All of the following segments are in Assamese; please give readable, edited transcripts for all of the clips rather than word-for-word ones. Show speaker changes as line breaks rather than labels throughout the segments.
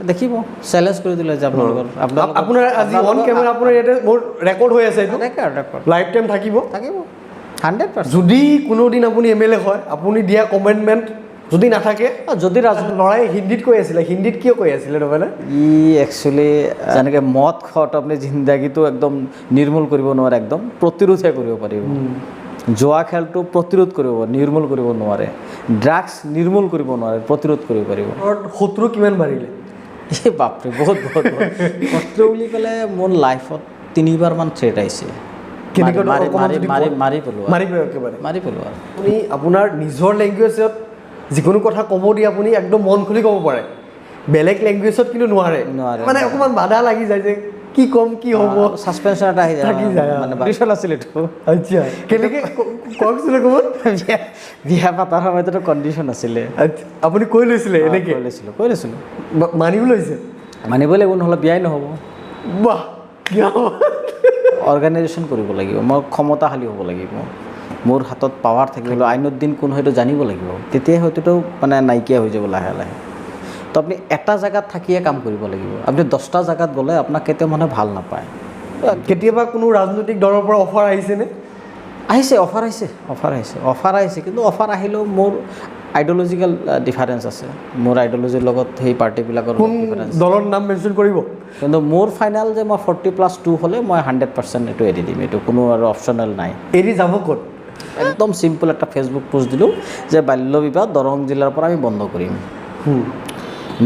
দেখিব চ্যালেঞ্জ কৰি দিলে যে আপোনালোকৰ
আপোনাৰ আজি অন কেমেৰা আপোনাৰ ইয়াতে মোৰ ৰেকৰ্ড হৈ আছে এইটো
ৰেকৰ্ড
লাইফ টাইম থাকিব
100%।
যদি কোনোদিন আপুনি এমএলএ হয় আপুনি দিয়া কমেণ্টমেণ্ট যদি নাথাকে
যদি
ল'ৰাই হিন্দীত কৈ আছিলে হিন্দীত কিয় কৈ আছিলে নবেলা
ই একচুৱেলি যেনেকৈ মদ খোৱাটো আপুনি জিন্দাগীটো একদম নিৰ্মূল কৰিব নোৱাৰে একদম প্ৰতিৰোধহে কৰিব পাৰিব জুৱা খেলটো প্ৰতিৰোধ কৰিব নিৰ্মূল কৰিব নোৱাৰে ড্ৰাগছ নিৰ্মূল কৰিব নোৱাৰে প্ৰতিৰোধ কৰিব পাৰিব
শত্ৰু কিমান বাঢ়িলে
এই বাপৰে বহুত শত্ৰু বুলি ক'লে মোৰ লাইফত 3বাৰ মান থ্ৰেট আহিছে মাৰি পেলোৱা
আপুনি আপোনাৰ নিজৰ লেংগুৱেজত যিকোনো কথা ক'ব দি আপুনি একদম মন খুলি ক'ব পাৰে বেলেগ লেংগুৱেজত কিন্তু নোৱাৰে মানে অকণমান বাধা লাগি যায় যে কি ক'ম কি হ'ব
ছাছপেনশ্যন এটা আহি যায় মানে কণ্ডিশ্যন আছিল এইটো
আচ্ছা কেনেকৈ কওকচোন ক'ব
বিয়া পতাৰ সময়তো কণ্ডিশ্যন আছিলে
আপুনি কৈ লৈছিলে এনেকৈ
কৈ লৈছিলোঁ
মানিব লৈছে
মানিবই লাগিব নহ'লে বিয়াই নহ'ব
বাহ
অৰ্গেনাইজেশ্যন কৰিব লাগিব মই ক্ষমতাশালী হ'ব লাগিব মোৰ হাতত পাৱাৰ থাকিব আইনুদ্দিন কোন হয়তো জানিব লাগিব তেতিয়াই হয়তো মানে নাইকিয়া হৈ যাব লাহে লাহে তো আপুনি এটা জেগাত থাকিয়ে কাম কৰিব লাগিব আপুনি 10টা জেগাত গ'লে আপোনাক কেতিয়াও মানুহে ভাল নাপায়
কেতিয়াবা কোনো ৰাজনৈতিক দলৰ পৰা অফাৰ আহিছেনে
আহিছে অফাৰ আহিছে কিন্তু অফাৰ আহিলেও মোৰ আইডিঅ'লজিকেল ডিফাৰেঞ্চ আছে মোৰ আইডিঅ'লজিৰ লগত সেই পাৰ্টিবিলাকৰ ডিফাৰেঞ্চ
দলৰ নাম মেনশ্যন কৰিব
কিন্তু মোৰ ফাইনেল যে মই 40+2 হ'লে মই 100% এইটো এৰি দিম এইটো কোনো আৰু অপশ্যনেল নাই
এৰি যাব ক'ত
একদম চিম্পল এটা ফেচবুক পোষ্ট দিলোঁ যে বাল্য বিবাহ দৰং জিলাৰ পৰা আমি বন্ধ কৰিম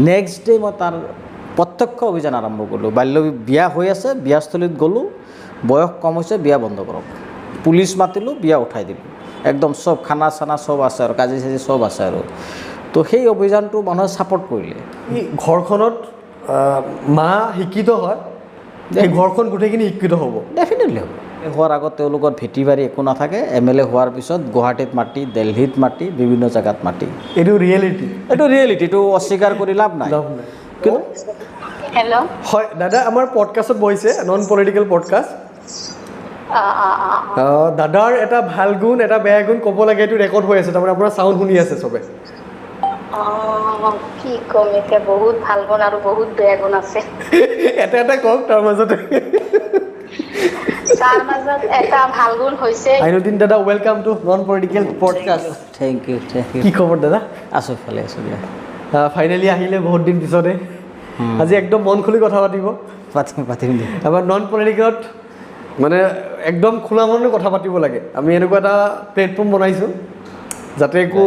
নেক্সট ডে মই তাৰ প্ৰত্যক্ষ অভিযান আৰম্ভ কৰিলোঁ বাল্য বিয়া হৈ আছে বিয়াস্থলীত গ'লোঁ বয়স কম হৈছে বিয়া বন্ধ কৰক পুলিচ মাতিলোঁ বিয়া উঠাই দিলোঁ একদম চব খানা চানা চব আছে আৰু কাজি চাজি চব আছে আৰু তো সেই অভিযানটো মানুহে ছাপোৰ্ট কৰিলে
ঘৰখনত মা শিক্ষিত হয় এই ঘৰখন গোটেইখিনি শিক্ষিত হ'ব
ডেফিনেটলি হ'ব হোৱাৰ আগত তেওঁলোকৰ ভেটি বাৰী একো নাথাকে এমএলএ হোৱাৰ পিছত গুৱাহাটীত মাটি দিল্লীত মাটি বিভিন্ন জেগাত মাটি
এইটো ৰিয়েলিটি
এইটো অস্বীকাৰ কৰি লাভ নাই
হেল্ল'
হয় দাদা আমাৰ পডকাষ্টত বহিছে নন পলিটিকেল পডকাষ্ট দাদাৰ এটা ভাল গুণ এটা বেয়া গুণ ক'ব লাগে এইটো ৰেকৰ্ড হৈ আছে তাৰমানে আপোনাৰ চাউণ্ড শুনি আছে চবে
কি ক'ম এতিয়া বহুত ভাল গুণ আৰু বহুত বেয়া গুণ আছে
এটা কওক তাৰ মাজতে
এটা ভাল গুণ হৈছে
আইনুদ্দিন দাদা welcome to non political podcast
thank you
কি খবৰ দাদা
আছোঁ ভালে আছোঁ দিয়া
ফাইনেলি আহিলে বহুত দিন পিছতে আজি একদম মন খুলি কথা
পাতিম দিয়া
আমাৰ নন পলিটিকেলত মানে একদম খোলা মনে কথা পাতিব লাগে আমি এনেকুৱা এটা প্লেটফৰ্ম বনাইছোঁ যাতে একো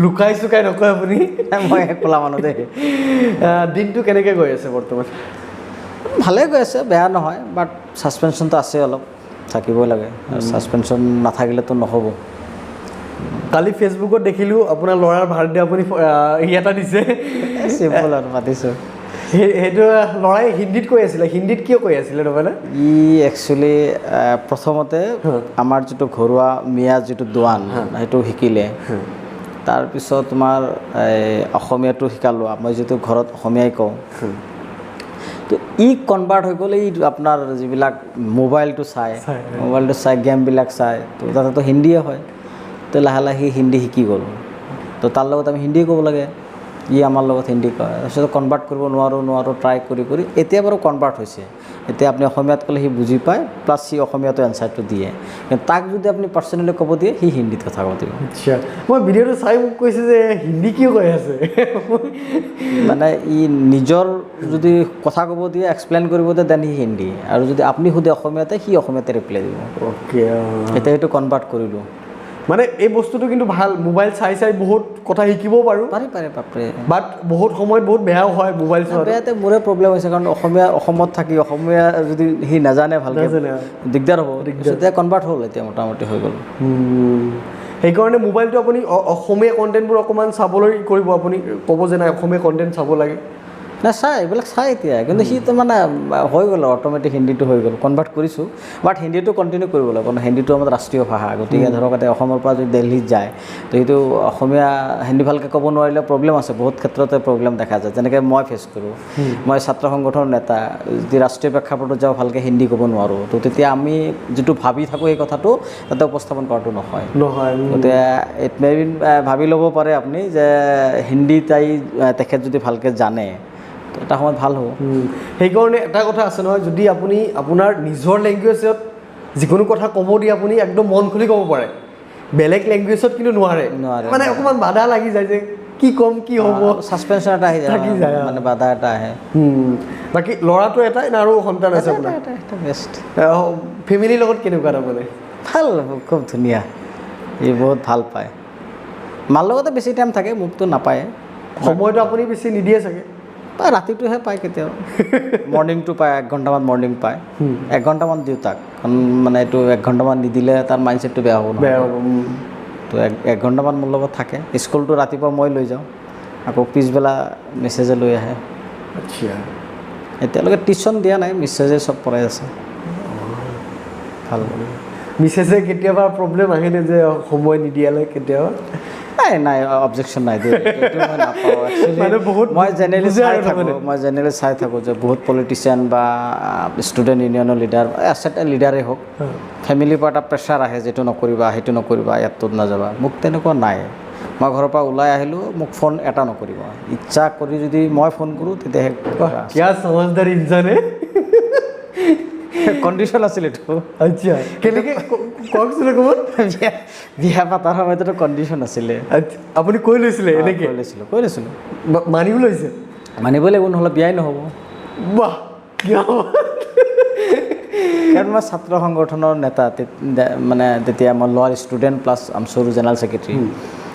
লুকাই চুকাই নকয় আপুনি
মই খোলা মানুহ দেই
দিনটো কেনেকৈ গৈ আছে বৰ্তমান
ভালে গৈ আছে বেয়া নহয় বাট ছাছপেনশ্যনটো আছে অলপ থাকিবই লাগে আৰু ছাছপেনশ্যন নাথাকিলেতো নহ'ব
কালি ফেচবুকত দেখিলোঁ আপোনাৰ ল'ৰাৰ বাৰ্থডে আপুনি এটা দিছে
চিম্পল আৰু পাতিছোঁ
সেইটো ল'ৰাই হিন্দীত কৈ আছিলে হিন্দীত কিয় কৈ আছিলে নবেলা
ই একচুৱেলি প্ৰথমতে আমাৰ যিটো ঘৰুৱা মিয়া যিটো দোৱান সেইটো শিকিলে তাৰপিছত তোমাৰ অসমীয়াটো শিকালোঁ মই যিটো ঘৰত অসমীয়াই কওঁ তো ই কনভাৰ্ট হৈ গ'লে ই আপোনাৰ যিবিলাক মোবাইলটো চাই গেমবিলাক চাই তো তাতেতো হিন্দীয়ে হয় তো লাহে লাহে হিন্দী শিকি গ'ল তো তাৰ লগত আমি হিন্দী ক'ব লাগে ই আমাৰ লগত হিন্দী কয় তাৰপিছত কনভাৰ্ট কৰিব নোৱাৰোঁ ট্ৰাই কৰি এতিয়া বাৰু কনভাৰ্ট হৈছে এতিয়া আপুনি অসমীয়াত ক'লে সি বুজি পায় প্লাছ সি অসমীয়াটো এনচাৰটো দিয়ে কিন্তু তাক যদি আপুনি পাৰ্চনেলি ক'ব দিয়ে সি হিন্দীত কথা পাতিব
আচ্ছা মই ভিডিঅ'টো চাই মোক কৈছে যে হিন্দী কিয় কৈ আছে
মানে ই নিজৰ যদি কথা ক'ব দিয়ে এক্সপ্লেইন কৰিব দিয়ে দেন সি হিন্দী আৰু যদি আপুনি সুধে অসমীয়াতে সি অসমীয়াতে ৰিপ্লাই দিব
অ'কে
এতিয়া সেইটো কনভাৰ্ট কৰিলোঁ
মানে এই বস্তুটো কিন্তু ভাল মোবাইল চাই বহুত কথা শিকিবও পাৰোঁ
পাৰে বাপৰে
বাট বহুত সময়ত বহুত বেয়াও হয় মোবাইল চোৱা
বেয়াতে মোৰে প্ৰব্লেম হৈছে কাৰণ অসমত থাকি অসমীয়া যদি সি নাজানে ভালকৈ দিগদাৰ হ'ব এতিয়া কনভাৰ্ট হ'ল এতিয়া মোটামুটি হৈ গ'ল
সেইকাৰণে মোবাইলটো আপুনি অসমীয়া কণ্টেণ্টবোৰ অকণমান চাবলৈ কৰিব আপুনি ক'ব যে নাই অসমীয়া কণ্টেণ্ট চাব লাগে
নাই চাই এইবিলাক চাই এতিয়া কিন্তু সিটো মানে হৈ গ'ল অট'মেটিক হিন্দীটো হৈ গ'ল কনভাৰ্ট কৰিছোঁ বাট হিন্দীটো কণ্টিনিউ কৰিব লাগিব কাৰণ হিন্দীটো আমাৰ ৰাষ্ট্ৰীয় ভাষা গতিকে ধৰক এতিয়া অসমৰ পৰা যদি দিল্লীত যায় তো সেইটো অসমীয়া হিন্দী ভালকৈ ক'ব নোৱাৰিলে প্ৰব্লেম আছে বহুত ক্ষেত্ৰতে প্ৰব্লেম দেখা যায় যেনেকৈ মই ফেচ কৰোঁ মই ছাত্ৰ সংগঠনৰ নেতা যদি ৰাষ্ট্ৰীয় প্ৰেক্ষাপটত যাওঁ ভালকৈ হিন্দী ক'ব নোৱাৰোঁ তো তেতিয়া আমি যিটো ভাবি থাকোঁ এই কথাটো তাতে উপস্থাপন কৰাটো নহয় গতিকে ইট মে বি ভাবি ল'ব পাৰে আপুনি যে হিন্দী তেখেত যদি ভালকৈ জানে তো এটা সময়ত ভাল হ'ব।
সেইকাৰণে এটা কথা আছে নহয়, যদি আপুনি আপোনাৰ নিজৰ লেংগুৱেজত যিকোনো কথা ক'ব দিয়ে আপুনি একদম মন খুলি ক'ব পাৰে, বেলেগ লেংগুৱেজত কিন্তু নোৱাৰে। মানে অকণমান বাধা লাগি যায় যে কি ক'ম কি হ'ব,
ছাছপেনশ্যন এটা আহি যায়, মানে বাধা এটা আহে।
বাকী ল'ৰাটো এটাই না আৰু সন্তান আছে আপোনাৰ?
এটা বেষ্ট।
ফেমিলিৰ লগত কেনেকুৱা তাৰমানে?
ভাল, খুব ধুনীয়া, ই বহুত ভাল পায়। মাৰ লগতে বেছি টাইম থাকে, মোকতো নাপায়।
সময়টো আপুনি বেছি নিদিয়ে চাগে?
পায়, ৰাতিটোহে পায় কেতিয়াবা। মৰ্ণিংটো পায়, 1 ঘণ্টামান মৰ্ণিং পায়, 1 ঘণ্টামান দিওঁ তাক, কাৰণ মানে এইটো 1 ঘণ্টামান নিদিলে তাৰ মাইণ্ডছেটটো বেয়া হ'ব নহয়।
বেয়া হ'ব।
তো 1 ঘণ্টামান মোৰ লগত থাকে। স্কুলটো ৰাতিপুৱা মই লৈ যাওঁ, আকৌ পিছবেলা মেছেজে লৈ আহে।
আচ্ছা,
এতিয়ালৈকে টিউশ্যন দিয়া নাই, মেছেজে চব পঢ়াই আছে। ভাল।
মিছেছে কেতিয়াবা প্ৰব্লেম আহেনে যে সময় নিদিয়ালৈ কেতিয়াবা?
নাই, অবজেকশ্যন নাই দেই, এইটো মই নাপাওঁ। একচুৱেলি মই জেনেৰেলি চাই থাকোঁ যে বহুত পলিটিচিয়ান বা ষ্টুডেণ্ট ইউনিয়নৰ লিডাৰ, এটা লিডাৰেই হওক, ফেমিলিৰ পৰা এটা প্ৰেছাৰ আহে যে এইটো নকৰিবা, সেইটো নকৰিবা, ইয়াতটোত নাযাবা। মোক তেনেকুৱা নাই। মই ঘৰৰ পৰা ওলাই আহিলোঁ, মোক ফোন এটা নকৰিব। ইচ্ছা কৰি যদি মই ফোন কৰোঁ তেতিয়াহে।
কিয়া সমজদাৰ ইনচান হে।
কণ্ডিশ্যন আছিল এইটো।
আচ্ছা, কেনেকৈ কওকচোন অকণমান।
বিয়া পাতাৰ সময়তো কণ্ডিশ্যন আছিলে।
আপুনি কৈ লৈছিলে এনেকৈ?
কৈ লৈছিলোঁ।
মানিব লৈছে?
মানিবই লাগিব, নহ'লে বিয়াই নহ'ব।
বাহ, কিয়?
কাৰণ মই ছাত্ৰ সংগঠনৰ নেতা, মানে তেতিয়া মই লোৱাৰ student plus amchur general secretary.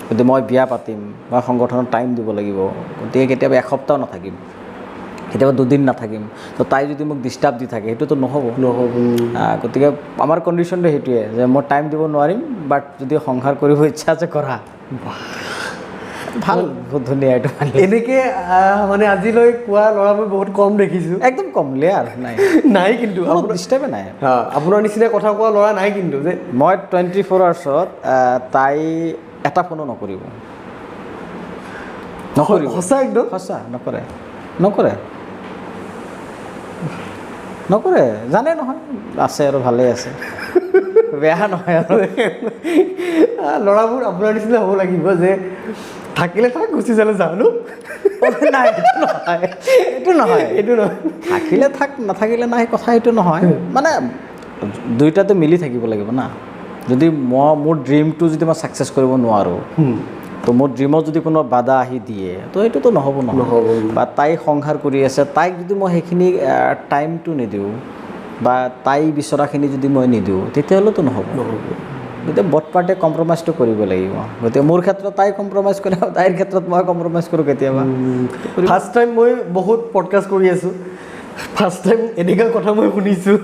গতিকে মই বিয়া পাতিম, মই সংগঠনত টাইম দিব লাগিব। গতিকে কেতিয়াবা এসপ্তাহ নাথাকিম, কেতিয়াবা 2 দিন নাথাকিম। তো তাই যদি মোক ডিষ্টাৰ্ব দি থাকে সেইটোতো নহ'ব। গতিকে আমাৰ কণ্ডিশ্যনটো সেইটোৱে যে মই টাইম দিব নোৱাৰিম, বাট যদি সংসাৰ কৰিব ইচ্ছা আছে কৰা। ভাল, বহুত ধুনীয়া এইটো।
এনেকৈ মানে আজিলৈ কোৱা ল'ৰা মই বহুত কম দেখিছোঁ।
একদম কম লেয়াৰ নাই
কিন্তু
ডিষ্টাৰ্বে নাই।
আপোনাৰ নিচিনা কথা কোৱা ল'ৰা নাই কিন্তু। যে
মই 24 আৱাৰ্ছত তাই এটা ফোনো নকৰিব।
সঁচা? একদম
সঁচা। নকৰে, জানে নহয় আছে আৰু ভালেই আছে, বেয়া নহয় আৰু।
ল'ৰাবোৰ আপোনাৰ নিচিনা হ'ব লাগিব যে থাকিলে থাক, গুচি যালে যাওঁ।
নাই, এইটো নহয়। থাকিলে থাক, নাথাকিলে নাই, কথা এইটো নহয়। মানে দুইটাতে মিলি থাকিব লাগিব না। যদি মোৰ ড্ৰিমটো যদি মই ছাকচেছ কৰিব নোৱাৰোঁ, তো মোৰ ড্ৰিমত যদি কোনো বাধা আহি দিয়ে, তো এইটোতো নহ'ব। বা তাই সংসাৰ কৰি আছে, তাইক যদি মই সেইখিনি টাইমটো নিদিওঁ বা তাই বিচৰাখিনি যদি মই নিদিওঁ, তেতিয়াহ'লেতো নহ'ব। গতিকে বথ পাৰ্টিয়ে কম্প্ৰমাইজটো কৰিব লাগিব। গতিকে মোৰ ক্ষেত্ৰত তাই কম্প্ৰমাইজ কৰে, তাইৰ ক্ষেত্ৰত মই কম্প্ৰমাইজ কৰোঁ কেতিয়াবা।
ফাৰ্ষ্ট টাইম মই বহুত পডকাষ্ট কৰি আছোঁ, ফাৰ্ষ্ট টাইম এনেকুৱা কথা মই শুনিছোঁ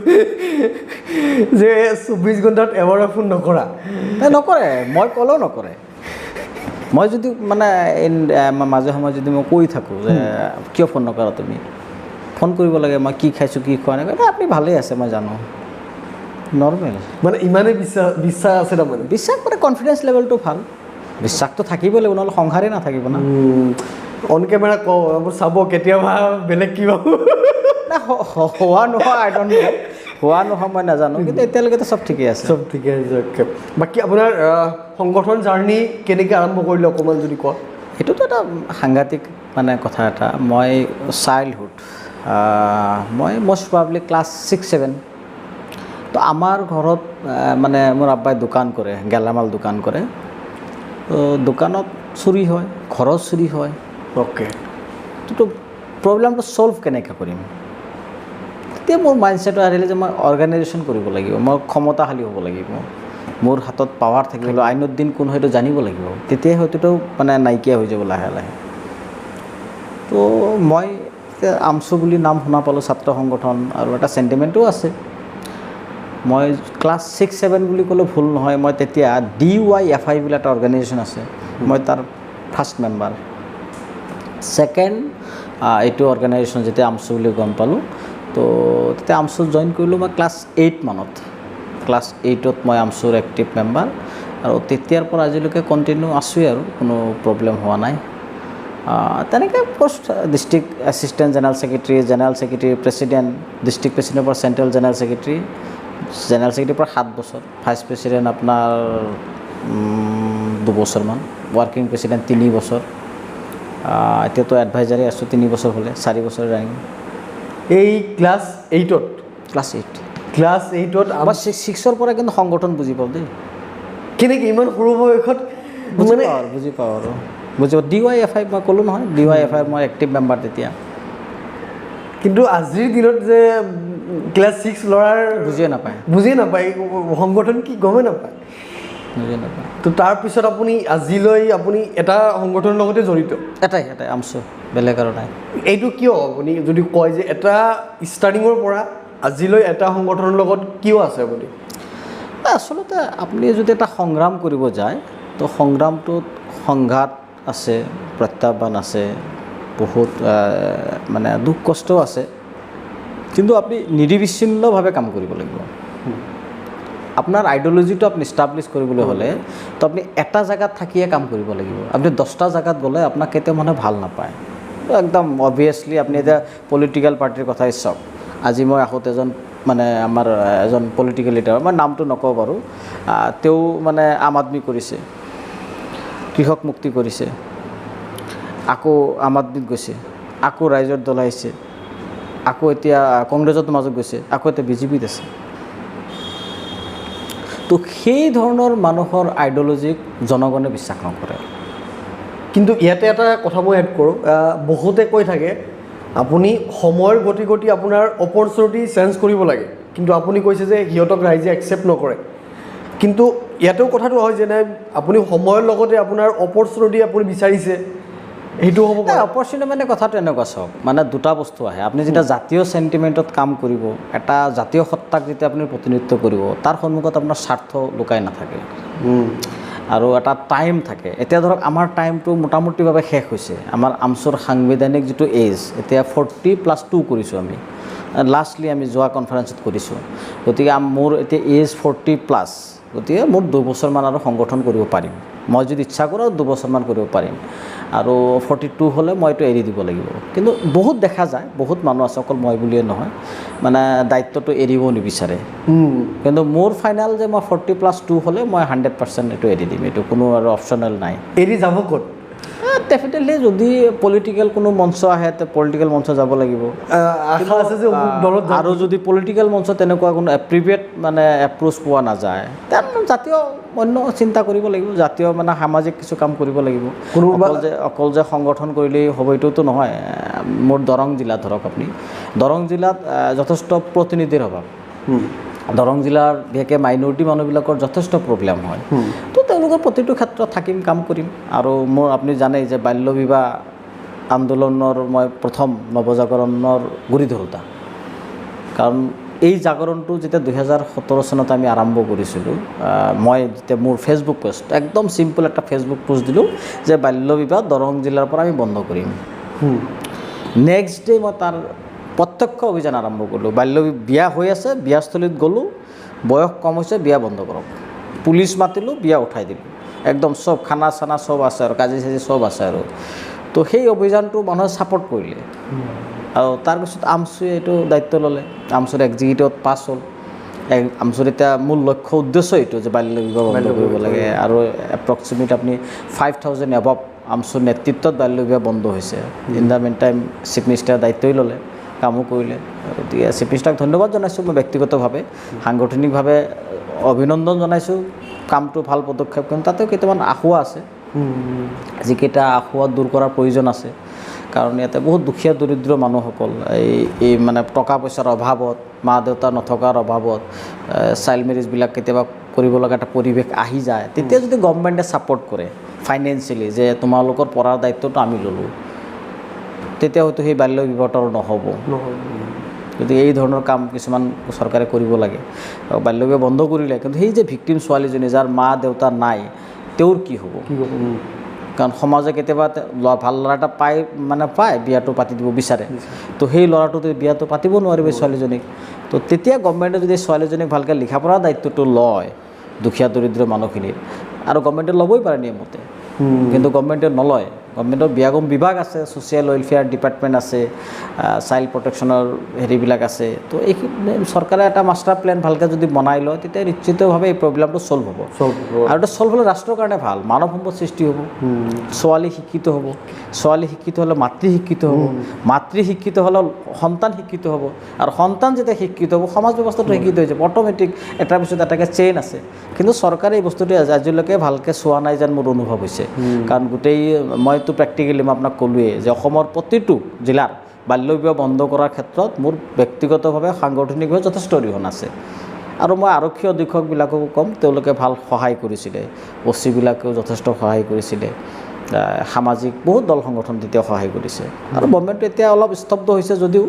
যে 24 ঘণ্টাত এবাৰ ফোন নকৰা।
নকৰে, মই ক'লেও নকৰে। মই যদি মানে মাজে সময়ে যদি মই কৈ থাকোঁ যে কিয় ফোন নকৰা তুমি, ফোন কৰিব লাগে, মই কি খাইছোঁ কি খোৱা নাই, আপুনি ভালেই আছে মই জানো, নৰ্মেল। মানে
ইমানেই বিশ্বাস আছে তাৰমানে?
বিশ্বাস মানে কনফিডেঞ্চ লেভেলটো ভাল। বিশ্বাসটো থাকিবই লাগিব, নহ'লে সংসাৰেই নাথাকিব না।
অন কেমেৰা চাব কেতিয়াবা বেলেগ কিবা
হোৱা নোহোৱা মই নাজানো, কিন্তু এতিয়ালৈকেতো চব ঠিকেই আছে।
বাকী আপোনাৰ সংগঠন জাৰ্ণি কেনেকৈ আৰম্ভ কৰিলে অকণমান যদি কোৱা?
সেইটোতো এটা সাংঘাতিক মানে কথা এটা। মই চাইল্ডহুড, মই মষ্ট প্ৰবাবলি ক্লাছ 6-7। তো আমাৰ ঘৰত মানে মোৰ আব্বাই দোকান কৰে, গেলামাল দোকান কৰে। তো দোকানত চুৰি হয়, ঘৰত চুৰি হয়। তো প্ৰব্লেমটো ছল্ভ কেনেকৈ কৰিম? তেতিয়া মোৰ মাইণ্ডছেটটো আহিলে যে মই অৰ্গেনাইজেশ্যন কৰিব লাগিব, মই ক্ষমতাশালী হ'ব লাগিব, মোৰ হাতত পাৱাৰ থাকিব লাগিব, আইনুদ্দিন কোন হয়তো জানিব লাগিব, তেতিয়াই হয়তো মানে নাইকিয়া হৈ যাব লাহে লাহে। তো মই আমচু বুলি নাম শুনা পালোঁ, ছাত্ৰ সংগঠন, আৰু এটা চেণ্টিমেণ্টো আছে। মই ক্লাছ 6-7 বুলি ক'লে ভুল নহয়, মই তেতিয়া DYFI বুলি এটা অৰ্গেনাইজেশ্যন আছে, মই তাৰ ফাৰ্ষ্ট মেম্বাৰ। ছেকেণ্ড এইটো অৰ্গেনাইজেশ্যন যেতিয়া আমচু বুলি গম পালোঁ, তো তেতিয়া আমচুত জইন কৰিলোঁ মই ক্লাছ 8 মানত। ক্লাছ 8ত মই আমচুৰ এক্টিভ মেম্বাৰ, আৰু তেতিয়াৰ পৰা আজিলৈকে কণ্টিনিউ আছোঁৱেই, আৰু কোনো প্ৰব্লেম হোৱা নাই। তেনেকৈ post district assistant general secretary, president, district প্ৰেছিডেণ্টৰ পৰা চেণ্ট্ৰেল জেনেৰেল ছেক্ৰেটাৰীৰ পৰা 7 বছৰ, ভাইচ প্ৰেছিডেণ্ট আপোনাৰ 2 বছৰমান, ৱৰ্কিং প্ৰেছিডেণ্ট 3 বছৰ। এতিয়াতো এডভাইজাৰী আছোঁ 3 বছৰ হ'লে 4 বছৰ ৰানিং
এই ক্লাছ 8ত
ক্লাছ 8
ক্লাছ 8ত
আমাৰ 6ৰ পৰা কিন্তু সংগঠন বুজি পাওঁ দেই
কেনেকৈ ইমান সৰু বয়সত
বুজি পাওঁ আৰু বুজি পাওঁ DYFI মই ক'লোঁ নহয় DYFI মই এক্টিভ মেম্বাৰ তেতিয়া
কিন্তু আজিৰ দিনত যে ক্লাছ 6 ল'ৰাৰ বুজিয়ে নাপায় সংগঠন কি গমেই নাপায় তো তাৰপিছত আপুনি আজিলৈ আপুনি এটা সংগঠনৰ লগতে জড়িত
এটাই আমছো বেলেগ আৰু নাই
এইটো কিয় আপুনি যদি কয় যে এটা ষ্টাৰ্টিঙৰ পৰা আজিলৈ এটা সংগঠনৰ লগত কিয় আছে আপুনি
আচলতে আপুনি যদি এটা সংগ্ৰাম কৰিব যায় তো সংগ্ৰামটোত সংঘাত আছে প্ৰত্যাহ্বান আছে বহুত মানে দুখ কষ্টও আছে কিন্তু আপুনি নিৰবিচ্ছিন্নভাৱে কাম কৰিব লাগিব আপোনাৰ আইডিঅলজিটো আপুনি ষ্টাব্লিছ কৰিবলৈ হ'লে তো আপুনি এটা জেগাত থাকিয়ে কাম কৰিব লাগিব আপুনি 10টা জেগাত গ'লে আপোনাক কেতিয়াও মানুহে ভাল নাপায় একদম অবভিয়াছলি আপুনি এতিয়া পলিটিকেল পাৰ্টিৰ কথাই চাওক আজি মই আহোঁতে মানে আমাৰ এজন পলিটিকেল লিডাৰ মই নামটো নকওঁ বাৰু তেওঁ মানে আম আদমি কৰিছে কৃষক মুক্তি কৰিছে আকৌ আম আদমিত গৈছে আকৌ ৰাইজৰ দল আহিছে আকৌ এতিয়া কংগ্ৰেছৰ মাজত গৈছে আকৌ এতিয়া বিজেপিত আছে তো সেই ধৰণৰ মানুহৰ আইডিঅলজিক জনগণে বিশ্বাস নকৰে
কিন্তু ইয়াতে এটা কথা মই এড কৰোঁ বহুতে কৈ থাকে আপুনি সময়ৰ গতি আপোনাৰ অপৰচুনিটি চেঞ্জ কৰিব লাগে কিন্তু আপুনি কৈছে যে সিহঁতক ৰাইজে একচেপ্ট নকৰে কিন্তু ইয়াতেও কথাটো হয় যেনে আপুনি সময়ৰ লগতে আপোনাৰ অপৰচুনিটি আপুনি বিচাৰিছে সেইটো হ'ব পাৰে
অপৰচুনিটি মানে কথাটো এনেকুৱা চাওক মানে দুটা বস্তু আহে আপুনি যেতিয়া জাতীয় চেণ্টিমেণ্টত কাম কৰিব এটা জাতীয় সত্তাক যেতিয়া আপুনি প্ৰতিনিধিত্ব কৰিব তাৰ সন্মুখত আপোনাৰ স্বাৰ্থ লুকাই নাথাকে আৰু এটা টাইম থাকে এতিয়া ধৰক আমাৰ টাইমটো মোটামুটিভাৱে শেষ হৈছে আমাৰ আমচুৰ সাংবিধানিক যিটো এজ এতিয়া 40+2 কৰিছোঁ আমি লাষ্টলি আমি যোৱা কনফাৰেঞ্চত কৰিছোঁ গতিকে মোৰ এতিয়া এজ 40+, গতিকে মোৰ 2 বছৰমান আৰু সংগঠন কৰিব পাৰিম মই যদি ইচ্ছা কৰোঁ 2 বছৰমান কৰিব পাৰিম আৰু 42 হ'লে মই এইটো এৰি দিব লাগিব কিন্তু বহুত দেখা যায় বহুত মানুহ আছে অকল মই বুলিয়ে নহয় মানে দায়িত্বটো এৰিব নিবিচাৰে কিন্তু মোৰ ফাইনেল যে মই 40+2 হ'লে মই 100% এইটো এৰি দিম এইটো কোনো আৰু অপশ্যনেল নাই
এৰি যাব ক'ত
ডেফিনেটলি যদি পলিটিকেল কোনো মঞ্চ আহে তে পলিটিকেল মঞ্চ যাব লাগিব
আশা আছে যে দলত
আৰু যদি পলিটিকেল মঞ্চ তেনেকুৱা কোনো এপ্ৰিভিয়েট মানে এপ্ৰ'চ পোৱা নাযায় তেনে জাতীয় অন্য চিন্তা কৰিব লাগিব জাতীয় মানে সামাজিক কিছু কাম কৰিব লাগিব অকল যে সংগঠন কৰিলেই হ'ব এইটোতো নহয় মোৰ দৰং জিলা ধৰক আপুনি দৰং জিলাত যথেষ্ট প্ৰতিনিধিৰ অভাৱ দৰং জিলাৰ বিশেষকৈ মাইনৰিটি মানুহবিলাকৰ যথেষ্ট প্ৰব্লেম হয় তো তেওঁলোকৰ প্ৰতিটো ক্ষেত্ৰত থাকিম কাম কৰিম আৰু মোৰ আপুনি জানেই যে বাল্য বিবাহ আন্দোলনৰ মই প্ৰথম নৱজাগৰণৰ গুৰি ধৰোঁতা কাৰণ এই জাগৰণটো যেতিয়া 2017 চনত আমি আৰম্ভ কৰিছিলোঁ মই যেতিয়া মোৰ ফেচবুক পোষ্ট একদম চিম্পল এটা ফেচবুক পোষ্ট দিলোঁ যে বাল্য বিবাহ দৰং জিলাৰ পৰা আমি বন্ধ কৰিম নেক্সট ডে মই তাৰ প্ৰত্যক্ষ অভিযান আৰম্ভ কৰিলোঁ বাল্য বিয়া হৈ আছে বিয়াস্থলীত গ'লোঁ বয়স কম হৈছে বিয়া বন্ধ কৰক পুলিচ মাতিলোঁ বিয়া উঠাই দিলোঁ একদম চব খানা চানা চব আছে আৰু কাজি চাজি চব আছে আৰু তো সেই অভিযানটো মানুহে ছাপোৰ্ট কৰিলে আৰু তাৰপিছত আমচুৱে এইটো দায়িত্ব ল'লে আমচুৰ এক্সিকিউটিভত পাছ হ'ল আমচুৰ এতিয়া মূল লক্ষ্য উদ্দেশ্য এইটো যে বাল্য বিবাহ বন্ধ কৰিব লাগে আৰু এপ্ৰক্সিমেট আপুনি 5,000 এবভ আমচুৰ নেতৃত্বত বাল্য বিবাহ বন্ধ হৈছে in the meantime chief মিনিষ্টাৰে দায়িত্বই ল'লে কামো কৰিলে গতিকে চিফ মিনিষ্টাৰক ধন্যবাদ জনাইছোঁ মই ব্যক্তিগতভাৱে সাংগঠনিকভাৱে অভিনন্দন জনাইছোঁ কামটো ভাল পদক্ষেপ কিন্তু তাতেও কেইটামান আসোঁৱাহ আছে যিকেইটা আসোঁৱাহ দূৰ কৰাৰ প্ৰয়োজন আছে কাৰণ ইয়াতে বহুত দুখীয়া দৰিদ্ৰ মানুহসকল এই মানে টকা পইচাৰ অভাৱত মা দেউতা নথকাৰ অভাৱত চাইল্ড মেৰেজবিলাক কেতিয়াবা কৰিব লগা এটা পৰিৱেশ আহি যায় তেতিয়া যদি গভৰ্ণমেণ্টে ছাপোৰ্ট কৰে ফাইনেন্সিয়েলি যে তোমালোকৰ পঢ়াৰ দায়িত্বটো আমি ল'লোঁ তেতিয়া হয়তো সেই বাল্য বিবাহটো আৰু নহ'ব গতিকে এই ধৰণৰ কাম কিছুমান চৰকাৰে কৰিব লাগে বাল্য বিবাহ বন্ধ কৰিলে কিন্তু সেই যে ভিক্টিম ছোৱালীজনী যাৰ মা দেউতা নাই তেওঁৰ কি হ'ব কাৰণ সমাজে কেতিয়াবা ভাল ল'ৰা এটা পায় বিয়াটো পাতি দিব বিচাৰে তো সেই ল'ৰাটোতো বিয়াটো পাতিব নোৱাৰিব ছোৱালীজনীক তো তেতিয়া গভৰ্ণমেণ্টে যদি ছোৱালীজনীক ভালকৈ লিখা পঢ়া দায়িত্বটো লয় দুখীয়া দৰিদ্ৰ মানুহখিনিৰ আৰু গভৰ্ণমেণ্টে ল'বই পাৰে নিয়মতে কিন্তু গভৰ্ণমেণ্টে নলয় গভৰ্ণমেণ্টৰ বিয়াগম বিভাগ আছে, ছ'চিয়েল ৱেলফেয়াৰ ডিপাৰ্টমেণ্ট আছে, চাইল্ড প্ৰটেকশ্যনৰ হেৰিবিলাক আছে। তো এই চৰকাৰে এটা মাষ্টাৰ প্লেন ভালকৈ যদি বনাই লয় তেতিয়া নিশ্চিতভাৱে এই প্ৰব্লেমটো ছল্ভ হ'ব। আৰু এটা ছল্ভ হ'লে ৰাষ্ট্ৰৰ কাৰণে ভাল, মানৱ সম্পদ সৃষ্টি হ'ব, ছোৱালী শিক্ষিত হ'ব, ছোৱালী শিক্ষিত হ'লে মাতৃ শিক্ষিত হ'ব, মাতৃ শিক্ষিত হ'লে সন্তান শিক্ষিত হ'ব, আৰু সন্তান যেতিয়া শিক্ষিত হ'ব সমাজ ব্যৱস্থাটো শিক্ষিত হৈ যাব। অট'মেটিক এটাৰ পিছত এটাকৈ চেইন আছে। কিন্তু চৰকাৰে এই বস্তুটো আজিলৈকে ভালকৈ চোৱা নাই যেন মোৰ অনুভৱ হৈছে। কাৰণ গোটেই মইতো প্ৰেক্টিকেলি মই আপোনাক ক'লোৱেই যে অসমৰ প্ৰতিটো জিলাৰ বাল্য বিবাহ বন্ধ কৰাৰ ক্ষেত্ৰত মোৰ ব্যক্তিগতভাৱে সাংগঠনিকভাৱে যথেষ্ট অৰিহণা আছে। আৰু মই আৰক্ষী অধীক্ষকবিলাককো ক'ম, তেওঁলোকে ভাল সহায় কৰিছিলে, অচিবিলাকেও যথেষ্ট সহায় কৰিছিলে, সামাজিক বহুত দল সংগঠন তেতিয়া সহায় কৰিছে। আৰু গভৰ্ণমেণ্টটো এতিয়া অলপ স্তব্ধ হৈছে যদিও,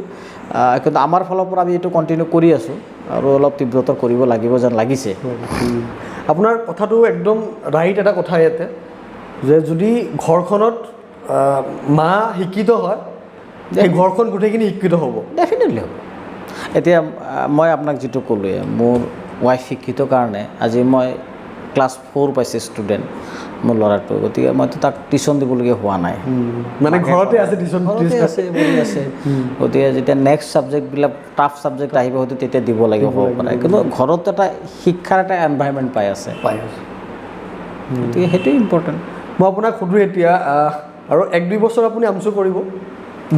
কিন্তু আমাৰ ফালৰ পৰা আমি এইটো কণ্টিনিউ কৰি আছোঁ আৰু অলপ তীব্ৰতৰ কৰিব লাগিব যেন লাগিছে।
আপোনাৰ কথাটো একদম ৰাইট এটা কথা ইয়াতে, যে যদি ঘৰখনত মা শিক্ষিত হয় এই ঘৰখন গোটেইখিনি শিক্ষিত হ'ব।
ডেফিনেটলি হ'ব। এতিয়া মই আপোনাক যিটো ক'লোৱে, মোৰ ৱাইফ শিক্ষিত কাৰণে আজি মই ক্লাছ 4 পাইছে ষ্টুডেণ্ট মোৰ ল'ৰাটো, গতিকে মইতো তাক টিউশ্যন দিবলগীয়া হোৱা নাই,
মানে ঘৰতে আছে টিউশ্যন
আছে বহি আছে। গতিকে যেতিয়া নেক্সট ছাবজেক্টবিলাক টাফ ছাবজেক্ট আহিব হয়তো তেতিয়া দিব লাগিব হ'ব পাৰে, কিন্তু ঘৰত এটা শিক্ষাৰ এটা এনভাইৰনমেণ্ট পাই আছে, গতিকে সেইটোৱে ইম্পৰ্টেণ্ট।
মই আপোনাক সোধোঁ এতিয়া, আৰু 1-2 বছৰ আপুনি আমচু কৰিব?